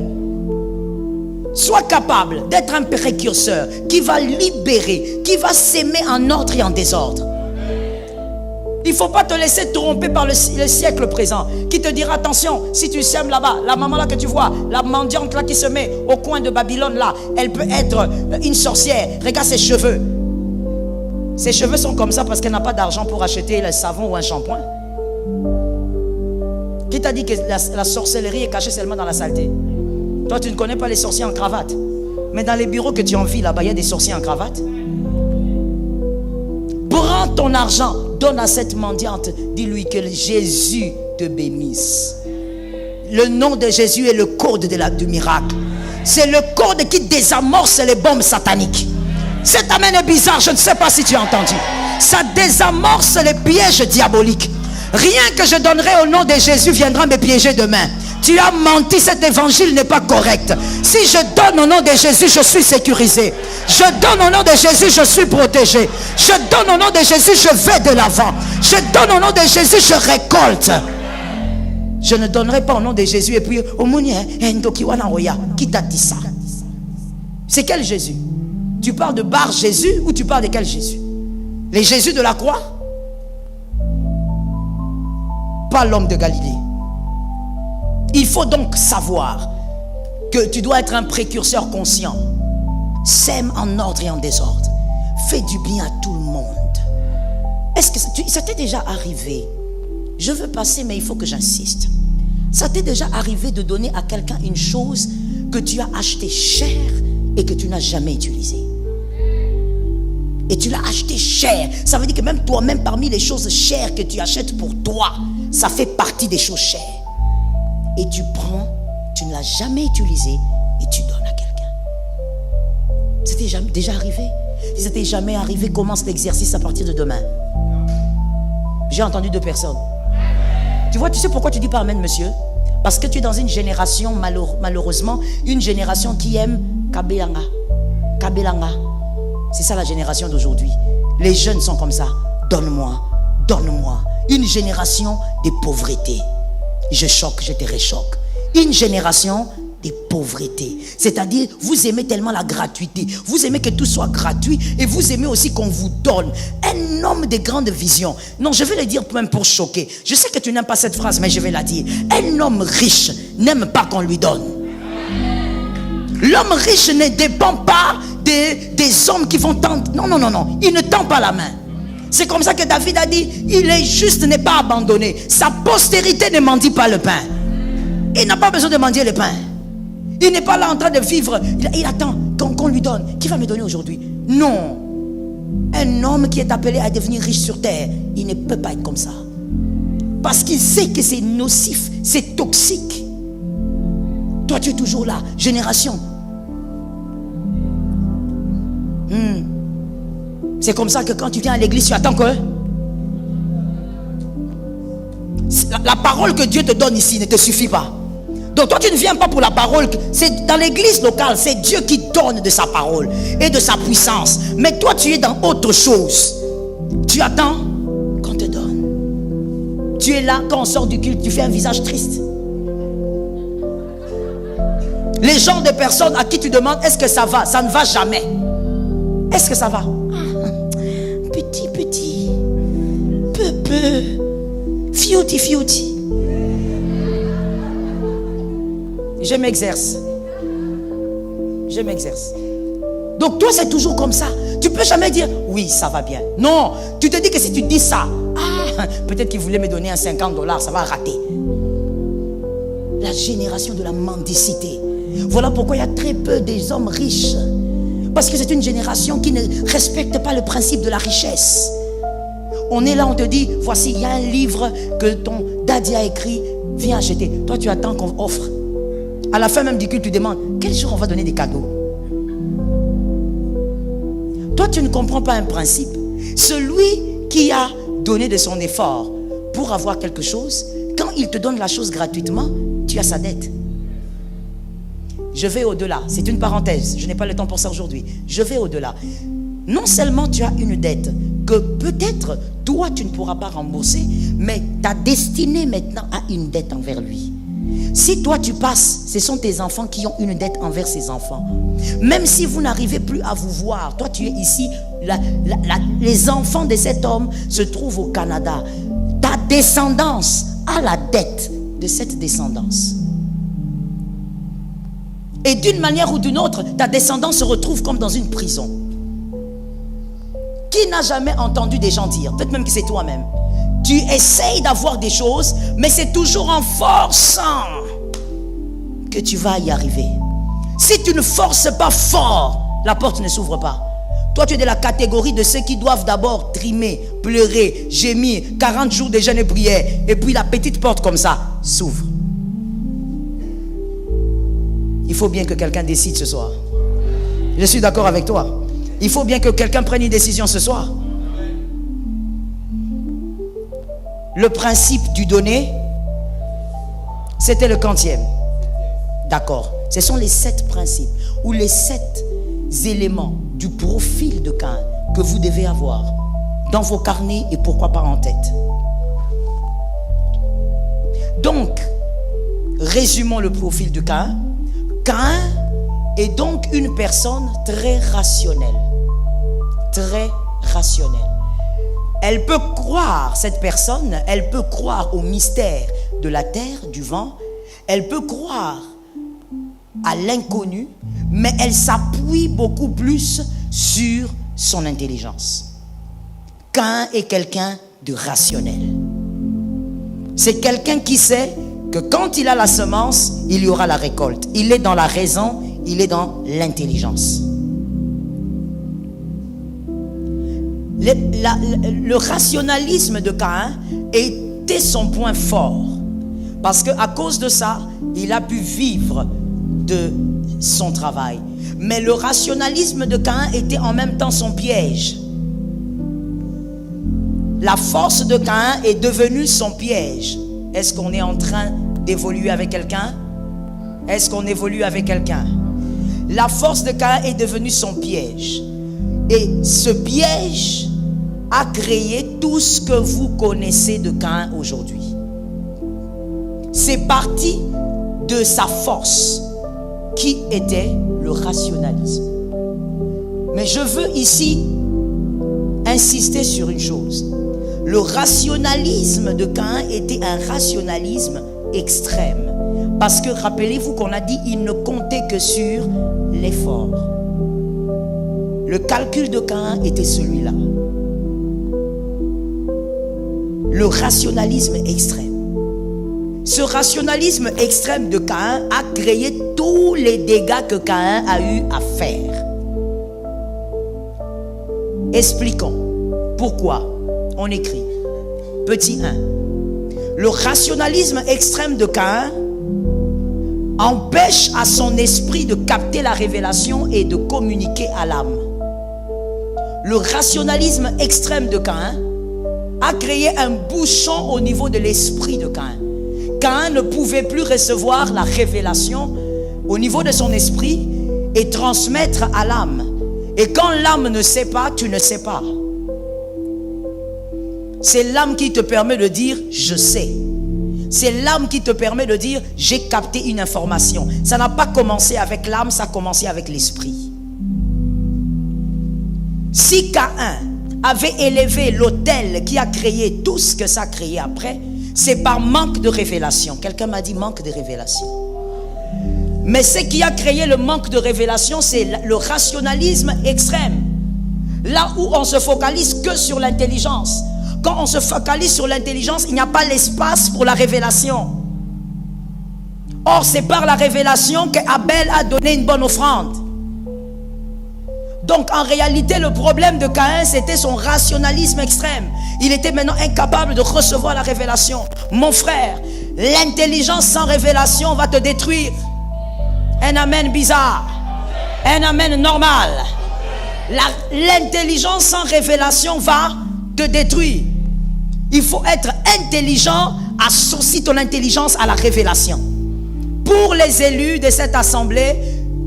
Sois capable d'être un précurseur qui va libérer, qui va s'aimer en ordre et en désordre. Il ne faut pas te laisser tromper par le siècle présent qui te dira attention, si tu sèmes là-bas, la maman là que tu vois, la mendiante là qui se met au coin de Babylone là, elle peut être une sorcière. Regarde ses cheveux. Ses cheveux sont comme ça parce qu'elle n'a pas d'argent pour acheter le savon ou un shampoing. Qui t'a dit que la sorcellerie est cachée seulement dans la saleté? Toi, tu ne connais pas les sorciers en cravate. Mais dans les bureaux que tu envies là-bas, il y a des sorciers en cravate. Prends ton argent, donne à cette mendiante. Dis-lui que Jésus te bénisse. Le nom de Jésus est le code du miracle. C'est le code qui désamorce les bombes sataniques. Cet amen est bizarre, je ne sais pas si tu as entendu. Ça désamorce les pièges diaboliques. Rien que je donnerai au nom de Jésus viendra me piéger demain. Tu as menti, cet évangile n'est pas correct. Si je donne au nom de Jésus, je suis sécurisé. Je donne au nom de Jésus, je suis protégé. Je donne au nom de Jésus, je vais de l'avant. Je donne au nom de Jésus, je récolte. Je ne donnerai pas au nom de Jésus et puis qui t'a dit ça? C'est quel Jésus? Tu parles de Bar Jésus ou tu parles de quel Jésus? Les Jésus de la croix? Pas l'homme de Galilée. Il faut donc savoir que tu dois être un précurseur conscient. Sème en ordre et en désordre. Fais du bien à tout le monde. Est-ce que ça t'est déjà arrivé? Je veux passer, mais il faut que j'insiste. Ça t'est déjà arrivé de donner à quelqu'un une chose que tu as acheté cher et que tu n'as jamais utilisée? Et tu l'as acheté cher. Ça veut dire que même toi-même, parmi les choses chères que tu achètes pour toi, ça fait partie des choses chères. Et tu prends, tu ne l'as jamais utilisé et tu donnes à quelqu'un. C'était déjà arrivé? Si ça t'est jamais arrivé, commence l'exercice à partir de demain. J'ai entendu 2 personnes. Tu vois, tu sais pourquoi tu dis pas amen, monsieur? Parce que tu es dans une génération, malheureusement, une génération qui aime Kabelanga. Kabelanga. C'est ça la génération d'aujourd'hui. Les jeunes sont comme ça. Donne-moi, donne-moi. Une génération de pauvreté. Je choque, je te réchoque. Une génération de pauvreté. C'est-à-dire, vous aimez tellement la gratuité. Vous aimez que tout soit gratuit et vous aimez aussi qu'on vous donne. Un homme de grande vision. Non, je vais le dire même pour choquer. Je sais que tu n'aimes pas cette phrase, mais je vais la dire. Un homme riche n'aime pas qu'on lui donne. L'homme riche ne dépend pas des hommes qui vont tendre. Non, non, non, non. Il ne tend pas la main. C'est comme ça que David a dit, il est juste, n'est pas abandonné. Sa postérité ne mendie pas le pain. Il n'a pas besoin de mendier le pain. Il n'est pas là en train de vivre. Il attend qu'on lui donne. Qui va me donner aujourd'hui? Non. Un homme qui est appelé à devenir riche sur terre, il ne peut pas être comme ça. Parce qu'il sait que c'est nocif, c'est toxique. Toi, tu es toujours là. Génération. C'est comme ça que quand tu viens à l'église, tu attends que la parole que Dieu te donne ici ne te suffit pas. Donc toi, tu ne viens pas pour la parole. C'est dans l'église locale, c'est Dieu qui donne de sa parole et de sa puissance. Mais toi, tu es dans autre chose. Tu attends qu'on te donne. Tu es là, quand on sort du culte, tu fais un visage triste. Les genres de personnes à qui tu demandes, est-ce que ça va? Ça ne va jamais. Est-ce que ça va? Petit, peu, fiouti. Je m'exerce. Donc toi, c'est toujours comme ça. Tu peux jamais dire, oui, ça va bien. Non, tu te dis que si tu dis ça, peut-être qu'il voulait me donner un $50, ça va rater. La génération de la mendicité. Voilà pourquoi il y a très peu des hommes riches. Parce que c'est une génération qui ne respecte pas le principe de la richesse. On est là, on te dit, voici, il y a un livre que ton daddy a écrit, viens acheter. Toi, tu attends qu'on offre. À la fin même du culte, tu demandes, quel jour on va donner des cadeaux? Toi, tu ne comprends pas un principe. Celui qui a donné de son effort pour avoir quelque chose, quand il te donne la chose gratuitement, tu as sa dette. Je vais au-delà. C'est une parenthèse. Je n'ai pas le temps pour ça aujourd'hui. Je vais au-delà. Non seulement tu as une dette que peut-être toi tu ne pourras pas rembourser, mais ta destinée maintenant a une dette envers lui. Si toi tu passes, ce sont tes enfants qui ont une dette envers ses enfants. Même si vous n'arrivez plus à vous voir, toi tu es ici, les enfants de cet homme se trouvent au Canada. Ta descendance a la dette de cette descendance. Et d'une manière ou d'une autre, ta descendance se retrouve comme dans une prison. Qui n'a jamais entendu des gens dire, peut-être même que c'est toi-même, tu essayes d'avoir des choses, mais c'est toujours en forçant que tu vas y arriver. Si tu ne forces pas fort, la porte ne s'ouvre pas. Toi, tu es de la catégorie de ceux qui doivent d'abord trimer, pleurer, gémir, 40 jours de jeûne et prière, et puis la petite porte comme ça s'ouvre. Il faut bien que quelqu'un décide ce soir. Je suis d'accord avec toi. Il faut bien que quelqu'un prenne une décision ce soir. Le principe du donner, c'était le 40e. D'accord. Ce sont les 7 principes ou les 7 éléments du profil de Caïn que vous devez avoir dans vos carnets et pourquoi pas en tête. Donc, résumons le profil de Caïn. Caïn est donc une personne très rationnelle. Très rationnelle. Elle peut croire, cette personne, elle peut croire au mystère de la terre, du vent. Elle peut croire à l'inconnu, mais elle s'appuie beaucoup plus sur son intelligence. Caïn est quelqu'un de rationnel. C'est quelqu'un qui sait que quand il a la semence, il y aura la récolte. Il est dans la raison, il est dans l'intelligence. Le rationalisme de Caïn était son point fort. Parce qu'à cause de ça, il a pu vivre de son travail. Mais le rationalisme de Caïn était en même temps son piège. La force de Caïn est devenue son piège. Est-ce qu'on est en train d'évoluer avec quelqu'un? Est-ce qu'on évolue avec quelqu'un? La force de Caïn est devenue son piège. Et ce piège a créé tout ce que vous connaissez de Caïn aujourd'hui. C'est parti de sa force qui était le rationalisme. Mais je veux ici insister sur une chose. Le rationalisme de Caïn était un rationalisme extrême. Parce que rappelez-vous qu'on a dit il ne comptait que sur l'effort. Le calcul de Caïn était celui-là. Le rationalisme extrême. Ce rationalisme extrême de Caïn a créé tous les dégâts que Caïn a eu à faire. Expliquons pourquoi. On écrit petit 1. Le rationalisme extrême de Caïn empêche à son esprit de capter la révélation et de communiquer à l'âme. Le rationalisme extrême de Caïn a créé un bouchon au niveau de l'esprit de Caïn. Caïn ne pouvait plus recevoir la révélation au niveau de son esprit et transmettre à l'âme. Et quand l'âme ne sait pas, tu ne sais pas. C'est l'âme qui te permet de dire « je sais ». C'est l'âme qui te permet de dire « j'ai capté une information ». Ça n'a pas commencé avec l'âme, ça a commencé avec l'esprit. Si Caïn avait élevé l'autel qui a créé tout ce que ça a créé après, c'est par manque de révélation. Quelqu'un m'a dit manque de révélation. Mais ce qui a créé le manque de révélation, c'est le rationalisme extrême. Là où on se focalise que sur l'intelligence. Quand on se focalise sur l'intelligence, il n'y a pas l'espace pour la révélation. Or, c'est par la révélation qu'Abel a donné une bonne offrande. Donc, en réalité, le problème de Caïn, c'était son rationalisme extrême. Il était maintenant incapable de recevoir la révélation. Mon frère, l'intelligence sans révélation va te détruire. Un amen bizarre. Un amen normal. L'intelligence sans révélation va te détruire. Il faut être intelligent, associe ton intelligence à la révélation. Pour les élus de cette assemblée,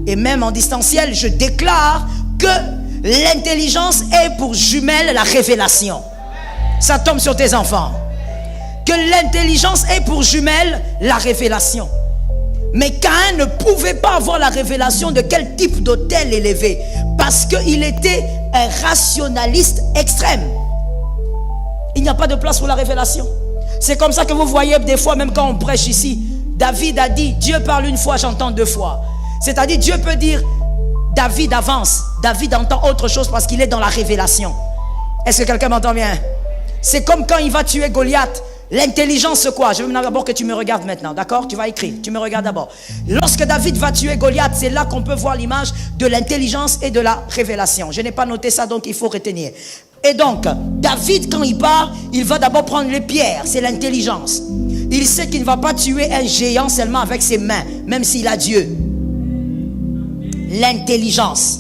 et même en distanciel, je déclare que l'intelligence est pour jumelle la révélation. Ça tombe sur tes enfants. Que l'intelligence est pour jumelle la révélation. Mais Caïn ne pouvait pas avoir la révélation de quel type d'autel élevé. Parce qu'il était un rationaliste extrême. Il n'y a pas de place pour la révélation. C'est comme ça que vous voyez des fois, même quand on prêche ici, David a dit, Dieu parle une fois, j'entends deux fois. C'est-à-dire, Dieu peut dire, David avance. David entend autre chose parce qu'il est dans la révélation. Est-ce que quelqu'un m'entend bien? C'est comme quand il va tuer Goliath. L'intelligence, c'est quoi? Je veux d'abord que tu me regardes maintenant, d'accord? Tu vas écrire, tu me regardes d'abord. Lorsque David va tuer Goliath, c'est là qu'on peut voir l'image de l'intelligence et de la révélation. Je n'ai pas noté ça, donc il faut retenir. Et donc, David, quand il part, il va d'abord prendre les pierres, c'est l'intelligence. Il sait qu'il ne va pas tuer un géant seulement avec ses mains, même s'il a Dieu. l'intelligence.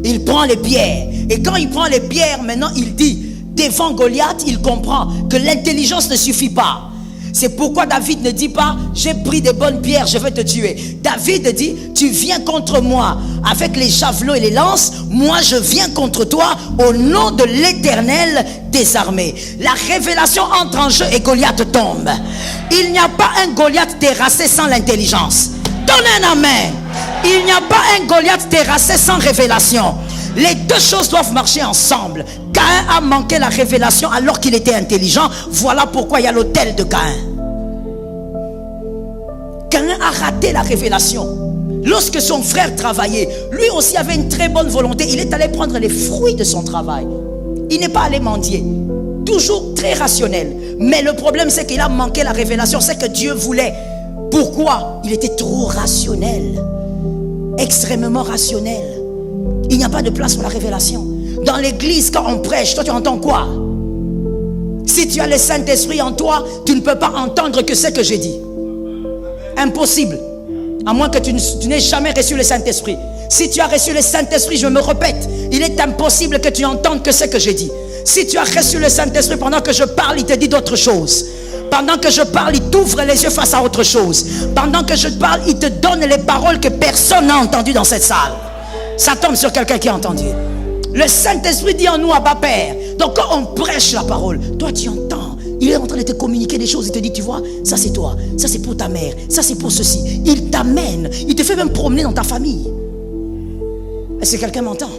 Il prend les pierres. Et quand il prend les pierres, maintenant il dit, devant Goliath, il comprend que l'intelligence ne suffit pas. C'est pourquoi David ne dit pas, j'ai pris des bonnes pierres, je vais te tuer. David dit, tu viens contre moi avec les javelots et les lances, moi je viens contre toi au nom de l'Éternel des armées. La révélation entre en jeu et Goliath tombe. Il n'y a pas un Goliath terrassé sans l'intelligence. Donne un amen. Il n'y a pas un Goliath terrassé sans révélation. Les deux choses doivent marcher ensemble. Caïn a manqué la révélation alors qu'il était intelligent. Voilà pourquoi il y a l'autel de Caïn. Caïn a raté la révélation. Lorsque son frère travaillait, lui aussi avait une très bonne volonté. Il est allé prendre les fruits de son travail. Il n'est pas allé mendier. Toujours très rationnel. Mais le problème c'est qu'il a manqué la révélation. C'est que Dieu voulait. Pourquoi? Il était trop rationnel. Extrêmement rationnel. Il n'y a pas de place pour la révélation. Dans l'église, quand on prêche, toi tu entends quoi? Si tu as le Saint-Esprit en toi, tu ne peux pas entendre que ce que j'ai dit. Impossible. À moins que tu n'aies jamais reçu le Saint-Esprit. Si tu as reçu le Saint-Esprit, je me répète, il est impossible que tu entendes que ce que j'ai dit. Si tu as reçu le Saint-Esprit, pendant que je parle, il te dit d'autres choses. Pendant que je parle, il t'ouvre les yeux face à autre chose. Pendant que je parle, il te donne les paroles que personne n'a entendues dans cette salle. Ça tombe sur quelqu'un qui a entendu. Le Saint-Esprit dit en nous, Abba Père. Donc quand on prêche la parole, toi tu entends. Il est en train de te communiquer des choses. Il te dit, tu vois, ça c'est toi, ça c'est pour ta mère, ça c'est pour ceci. Il t'amène. Il te fait même promener dans ta famille. Est-ce que quelqu'un m'entend?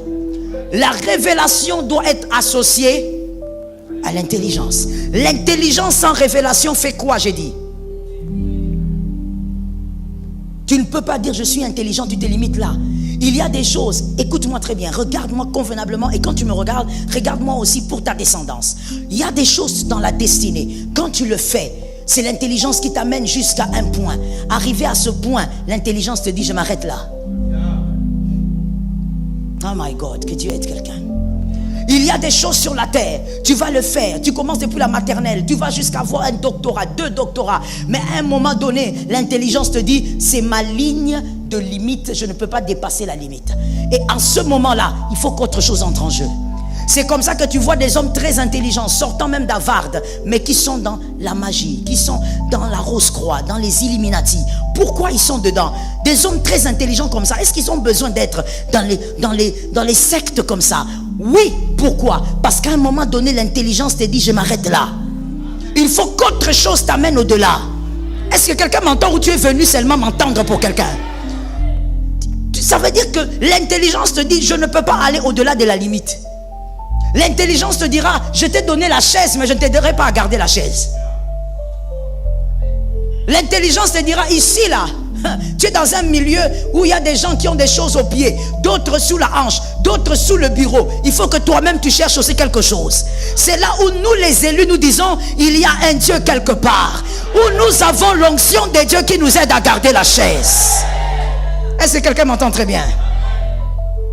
La révélation doit être associée à l'intelligence. L'intelligence sans révélation fait quoi, j'ai dit? Tu ne peux pas dire je suis intelligent, tu te limites là. Il y a des choses, écoute-moi très bien, regarde-moi convenablement, et quand tu me regardes, regarde-moi aussi pour ta descendance. Il y a des choses dans la destinée. Quand tu le fais, c'est l'intelligence qui t'amène jusqu'à un point. Arrivé à ce point, l'intelligence te dit je m'arrête là. Oh my God, que Dieu aide quelqu'un. Il y a des choses sur la terre, tu vas le faire, tu commences depuis la maternelle, tu vas jusqu'à avoir un doctorat, 2 doctorats, mais à un moment donné, l'intelligence te dit, c'est ma ligne de limite, je ne peux pas dépasser la limite. Et en ce moment-là, il faut qu'autre chose entre en jeu. C'est comme ça que tu vois des hommes très intelligents, sortant même d'Harvard, mais qui sont dans la magie, qui sont dans la Rose-Croix, dans les Illuminati. Pourquoi ils sont dedans? Des hommes très intelligents comme ça, est-ce qu'ils ont besoin d'être dans les sectes comme ça? Oui, pourquoi? Parce qu'à un moment donné, l'intelligence te dit, je m'arrête là. Il faut qu'autre chose t'amène au-delà. Est-ce que quelqu'un m'entend ou tu es venu seulement m'entendre pour quelqu'un? Ça veut dire que l'intelligence te dit, je ne peux pas aller au-delà de la limite. L'intelligence te dira, je t'ai donné la chaise, mais je ne t'aiderai pas à garder la chaise. L'intelligence te dira, ici là, tu es dans un milieu où il y a des gens qui ont des choses aux pieds, d'autres sous la hanche, d'autres sous le bureau. Il faut que toi-même tu cherches aussi quelque chose. C'est là où nous les élus nous disons, il y a un Dieu quelque part, où nous avons l'onction de Dieu qui nous aide à garder la chaise. Est-ce que quelqu'un m'entend très bien?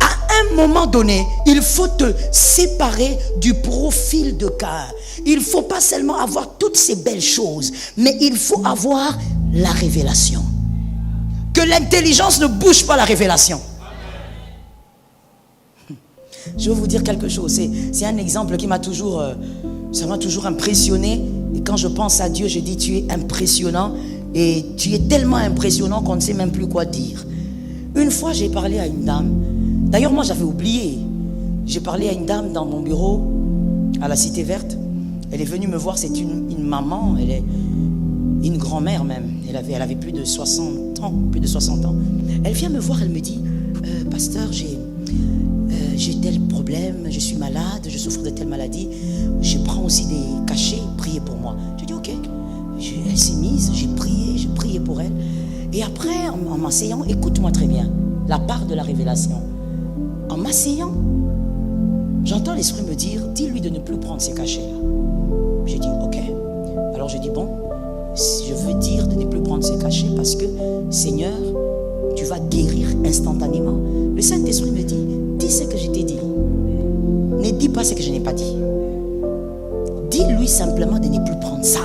À un moment donné, il faut te séparer du profil de Caïn. Il ne faut pas seulement avoir toutes ces belles choses, mais il faut avoir la révélation. Que l'intelligence ne bouge pas la révélation. Je vais vous dire quelque chose. C'est un exemple qui m'a toujours, ça m'a toujours impressionné. Et quand je pense à Dieu, je dis, tu es impressionnant. Et tu es tellement impressionnant qu'on ne sait même plus quoi dire. Une fois, j'ai parlé à une dame. D'ailleurs, moi, j'avais oublié. J'ai parlé à une dame dans mon bureau, à la Cité Verte. Elle est venue me voir, c'est une maman, elle est une grand-mère même. Elle avait plus de 60 ans, Elle vient me voir, elle me dit, pasteur, j'ai tel problème, je suis malade, je souffre de telle maladie. Je prends aussi des cachets, priez pour moi. Je dis, ok. Elle s'est mise, j'ai prié pour elle. Et après, en m'asseyant, écoute-moi très bien, la part de la révélation. En m'asseyant, j'entends l'esprit me dire, dis-lui de ne plus prendre ces cachets-là. J'ai dit, ok. Alors je dis, bon, je veux dire de ne plus prendre ces cachets parce que, Seigneur, tu vas guérir instantanément. Le Saint-Esprit me dit, dis ce que je t'ai dit. Ne dis pas ce que je n'ai pas dit. Dis-lui simplement de ne plus prendre ça.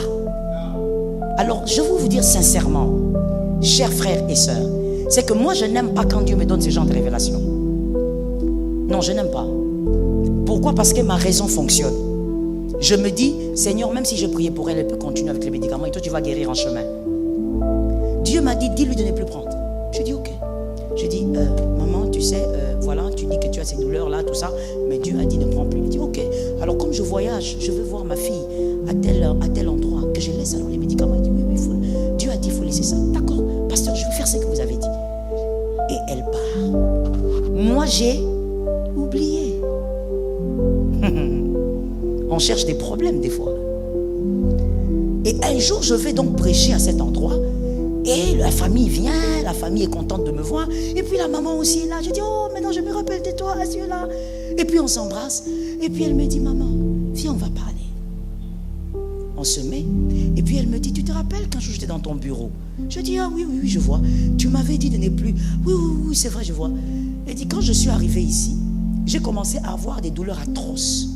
Alors, je veux vous dire sincèrement, chers frères et sœurs, c'est que moi, je n'aime pas quand Dieu me donne ce genre de révélation. Non, je n'aime pas. Pourquoi? Parce que ma raison fonctionne. Je me dis, Seigneur, même si je priais pour elle, elle peut continuer avec les médicaments et toi, tu vas guérir en chemin. Dieu m'a dit, dis-lui de ne plus prendre. Je dis, ok. Je dis, maman, tu sais, voilà, tu dis que tu as ces douleurs-là, tout ça, mais Dieu a dit ne prends plus. Il dit, ok. Alors, comme je voyage, je veux voir ma fille à tel endroit, que je laisse alors les médicaments. Il dit, oui, Dieu a dit, il faut laisser ça. D'accord, pasteur, je vais faire ce que vous avez dit. Et elle part. Moi, j'ai oublié. On cherche des problèmes des fois. Et un jour, je vais donc prêcher à cet endroit. Et la famille vient, la famille est contente de me voir. Et puis la maman aussi est là. Je dis, oh, maintenant je me rappelle de toi, Dieu là. Et puis on s'embrasse. Et puis elle me dit, maman, viens, on va parler. On se met. Et puis elle me dit, tu te rappelles quand j'étais dans ton bureau? Je dis, ah oui, je vois. Tu m'avais dit de ne plus. Oui, c'est vrai, je vois. Elle dit, quand je suis arrivé ici, j'ai commencé à avoir des douleurs atroces.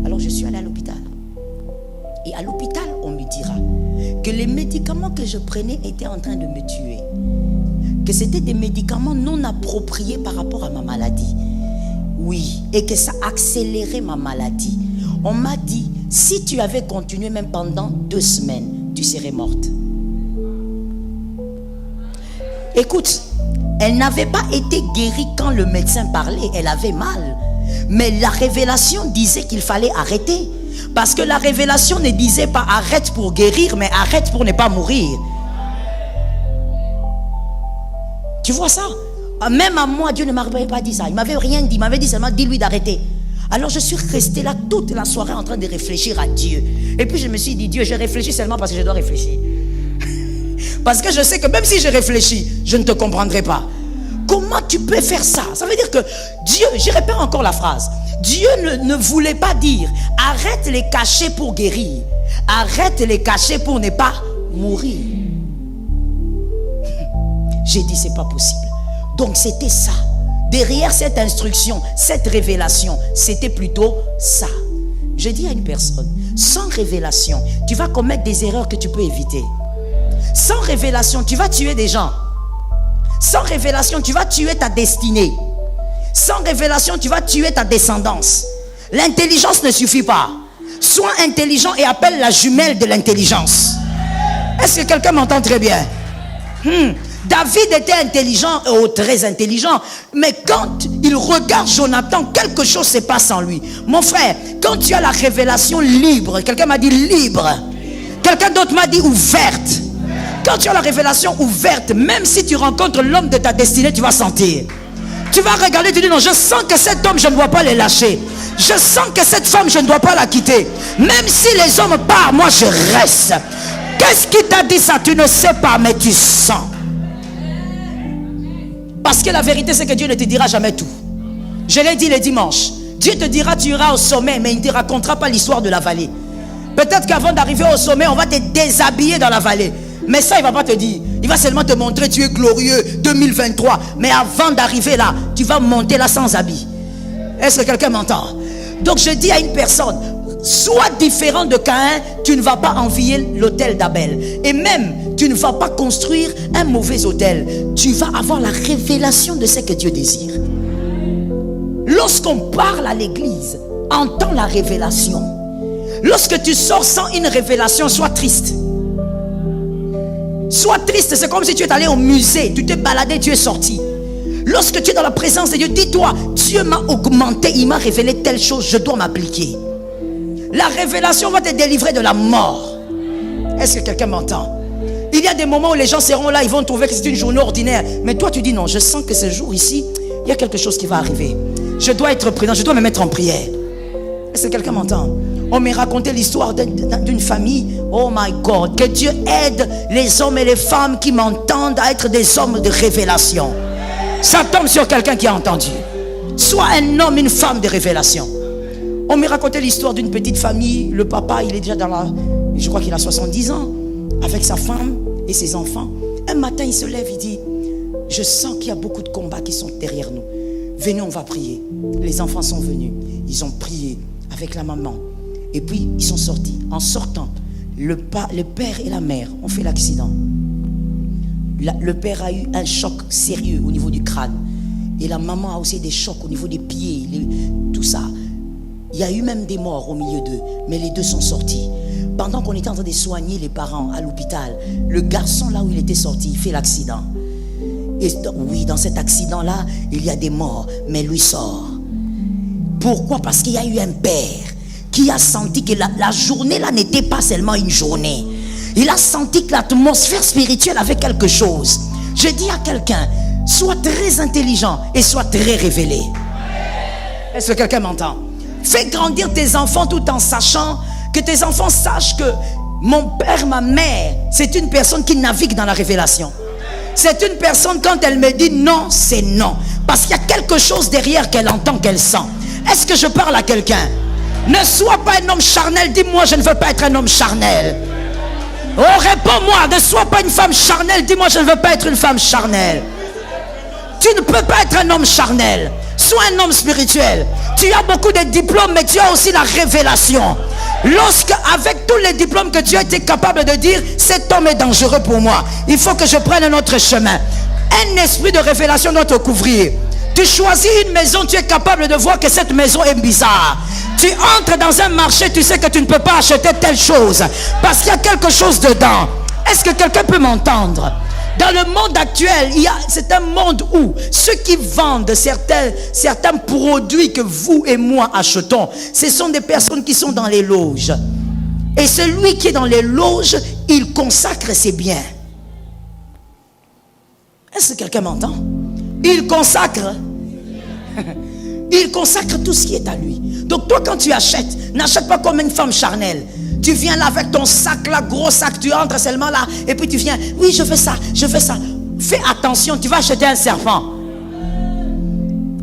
Alors je suis allé à l'hôpital. Et à l'hôpital, on me dira que les médicaments que je prenais étaient en train de me tuer. Que c'était des médicaments non appropriés par rapport à ma maladie. Oui, et que ça accélérait ma maladie. On m'a dit, si tu avais continué même pendant 2 semaines, tu serais morte. Écoute, elle n'avait pas été guérie quand le médecin parlait, elle avait mal. Mais la révélation disait qu'il fallait arrêter. Parce que la révélation ne disait pas arrête pour guérir, mais arrête pour ne pas mourir. Tu vois ça? Même à moi, Dieu ne m'avait pas dit ça. Il m'avait rien dit. Il m'avait dit seulement, dis-lui d'arrêter. Alors je suis resté là toute la soirée en train de réfléchir à Dieu. Et puis je me suis dit, Dieu, je réfléchis seulement parce que je dois réfléchir. Parce que je sais que même si je réfléchis, je ne te comprendrai pas. Comment tu peux faire ça? Ça veut dire que Dieu, je répète encore la phrase, Dieu ne voulait pas dire arrête les cachets pour guérir, arrête les cachets pour ne pas mourir. J'ai dit c'est pas possible. Donc c'était ça. Derrière cette instruction, cette révélation, c'était plutôt ça. Je dis à une personne, sans révélation, tu vas commettre des erreurs que tu peux éviter. Sans révélation, tu vas tuer des gens. Sans révélation, tu vas tuer ta destinée. Sans révélation, tu vas tuer ta descendance. L'intelligence ne suffit pas. Sois intelligent et appelle la jumelle de l'intelligence. Est-ce que quelqu'un m'entend très bien? David était intelligent, très intelligent. Mais quand il regarde Jonathan, quelque chose se passe en lui. Mon frère, quand tu as la révélation libre, quelqu'un m'a dit libre. Quelqu'un d'autre m'a dit ouverte. Quand tu as la révélation ouverte, même si tu rencontres l'homme de ta destinée, tu vas sentir. Tu vas regarder, tu dis non, je sens que cet homme, je ne dois pas le lâcher. Je sens que cette femme, je ne dois pas la quitter. Même si les hommes partent, moi je reste. Qu'est-ce qui t'a dit ça? Tu ne sais pas, mais tu sens. Parce que la vérité, c'est que Dieu ne te dira jamais tout. Je l'ai dit le dimanche. Dieu te dira, tu iras au sommet, mais il ne te racontera pas l'histoire de la vallée. Peut-être qu'avant d'arriver au sommet, on va te déshabiller dans la vallée. Mais ça, il ne va pas te dire. Il va seulement te montrer, tu es glorieux, 2023. Mais avant d'arriver là, tu vas monter là sans habit. Est-ce que quelqu'un m'entend? Donc je dis à une personne, sois différent de Caïn, tu ne vas pas envier l'autel d'Abel. Et même, tu ne vas pas construire un mauvais autel. Tu vas avoir la révélation de ce que Dieu désire. Lorsqu'on parle à l'église, entends la révélation. Lorsque tu sors sans une révélation, sois triste. Sois triste, c'est comme si tu es allé au musée, tu t'es baladé, tu es sorti. Lorsque tu es dans la présence de Dieu, dis-toi, Dieu m'a augmenté, il m'a révélé telle chose, je dois m'appliquer. La révélation va te délivrer de la mort. Est-ce que quelqu'un m'entend? Il y a des moments où les gens seront là, ils vont trouver que c'est une journée ordinaire. Mais toi tu dis non, je sens que ce jour ici, il y a quelque chose qui va arriver. Je dois être présent, je dois me mettre en prière. Est-ce que quelqu'un m'entend? On m'a raconté l'histoire d'une famille. Oh my God, que Dieu aide les hommes et les femmes qui m'entendent à être des hommes de révélation. Ça tombe sur quelqu'un qui a entendu. Sois un homme, une femme de révélation. On m'a raconté l'histoire d'une petite famille. Le papa, il est déjà dans la... Je crois qu'il a 70 ans. Avec sa femme et ses enfants. Un matin, il se lève, il dit, je sens qu'il y a beaucoup de combats qui sont derrière nous. Venez, on va prier. Les enfants sont venus. Ils ont prié avec la maman. Et puis, ils sont sortis. En sortant, le père et la mère ont fait l'accident. Le père a eu un choc sérieux au niveau du crâne. Et la maman a aussi des chocs au niveau des pieds, tout ça. Il y a eu même des morts au milieu d'eux, mais les deux sont sortis. Pendant qu'on était en train de soigner les parents à l'hôpital, le garçon là où il était sorti, il fait l'accident. Et oui, dans cet accident-là, il y a des morts, mais lui sort. Pourquoi? Parce qu'il y a eu un père qui a senti que la journée là n'était pas seulement une journée. Il a senti que l'atmosphère spirituelle avait quelque chose. Je dis à quelqu'un, sois très intelligent et sois très révélé. Est-ce que quelqu'un m'entend? Fais grandir tes enfants tout en sachant que tes enfants sachent que mon père, ma mère, c'est une personne qui navigue dans la révélation. C'est une personne, quand elle me dit non, c'est non. Parce qu'il y a quelque chose derrière qu'elle entend, qu'elle sent. Est-ce que je parle à quelqu'un? Ne sois pas un homme charnel. Dis-moi, je ne veux pas être un homme charnel. Oh, réponds-moi. Ne sois pas une femme charnelle. Dis-moi, je ne veux pas être une femme charnelle. Tu ne peux pas être un homme charnel. Sois un homme spirituel. Tu as beaucoup de diplômes, mais tu as aussi la révélation. Lorsque, avec tous les diplômes que tu as été capable de dire, cet homme est dangereux pour moi, il faut que je prenne un autre chemin. Un esprit de révélation doit te couvrir. Tu choisis une maison, tu es capable de voir que cette maison est bizarre. Tu entres dans un marché, tu sais que tu ne peux pas acheter telle chose parce qu'il y a quelque chose dedans. Est-ce que quelqu'un peut m'entendre? Dans le monde actuel, c'est un monde où ceux qui vendent certains produits que vous et moi achetons, ce sont des personnes qui sont dans les loges. Et celui qui est dans les loges, il consacre ses biens. Est-ce que quelqu'un m'entend? Il consacre. Il consacre tout ce qui est à lui. Donc toi, quand tu achètes, n'achète pas comme une femme charnelle. Tu viens là avec ton sac là, gros sac, tu entres seulement là, et puis tu viens, oui, je fais ça, je fais ça. Fais attention, tu vas acheter un serpent.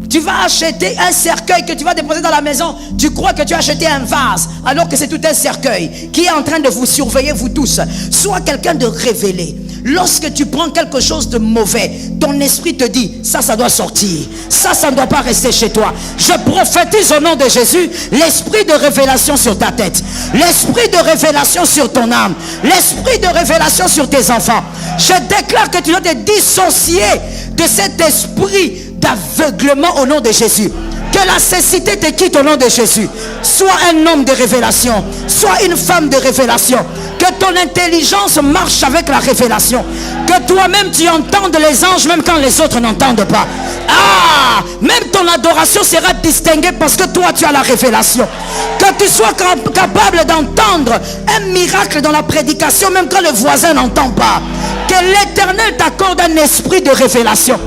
Tu vas acheter un cercueil que tu vas déposer dans la maison. Tu crois que tu as acheté un vase, alors que c'est tout un cercueil qui est en train de vous surveiller, vous tous. Sois quelqu'un de révélé. Lorsque tu prends quelque chose de mauvais, ton esprit te dit, ça doit sortir. Ça ne doit pas rester chez toi. Je prophétise au nom de Jésus, l'esprit de révélation sur ta tête. L'esprit de révélation sur ton âme. L'esprit de révélation sur tes enfants. Je déclare que tu dois te dissocier de cet esprit d'aveuglement au nom de Jésus. Que la cécité te quitte au nom de Jésus. Sois un homme de révélation. Sois une femme de révélation. Que ton intelligence marche avec la révélation. Que toi-même tu entendes les anges même quand les autres n'entendent pas. Ah, même ton adoration sera distinguée parce que toi tu as la révélation. Que tu sois capable d'entendre un miracle dans la prédication même quand le voisin n'entend pas. Que l'Éternel t'accorde un esprit de révélation.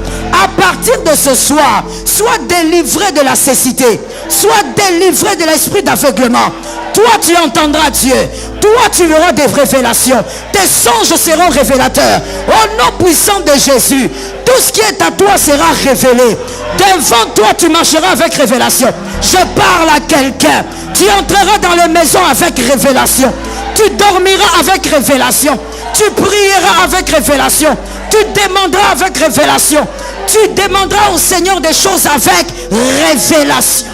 À partir de ce soir, sois délivré de la cécité. Sois délivré de l'esprit d'aveuglement. Toi, tu entendras Dieu. Toi, tu verras des révélations. Tes songes seront révélateurs. Au nom puissant de Jésus, tout ce qui est à toi sera révélé. Devant toi, tu marcheras avec révélation. Je parle à quelqu'un. Tu entreras dans les maisons avec révélation. Tu dormiras avec révélation. Tu prieras avec révélation. Tu demanderas avec révélation. Tu demanderas au Seigneur des choses avec révélation.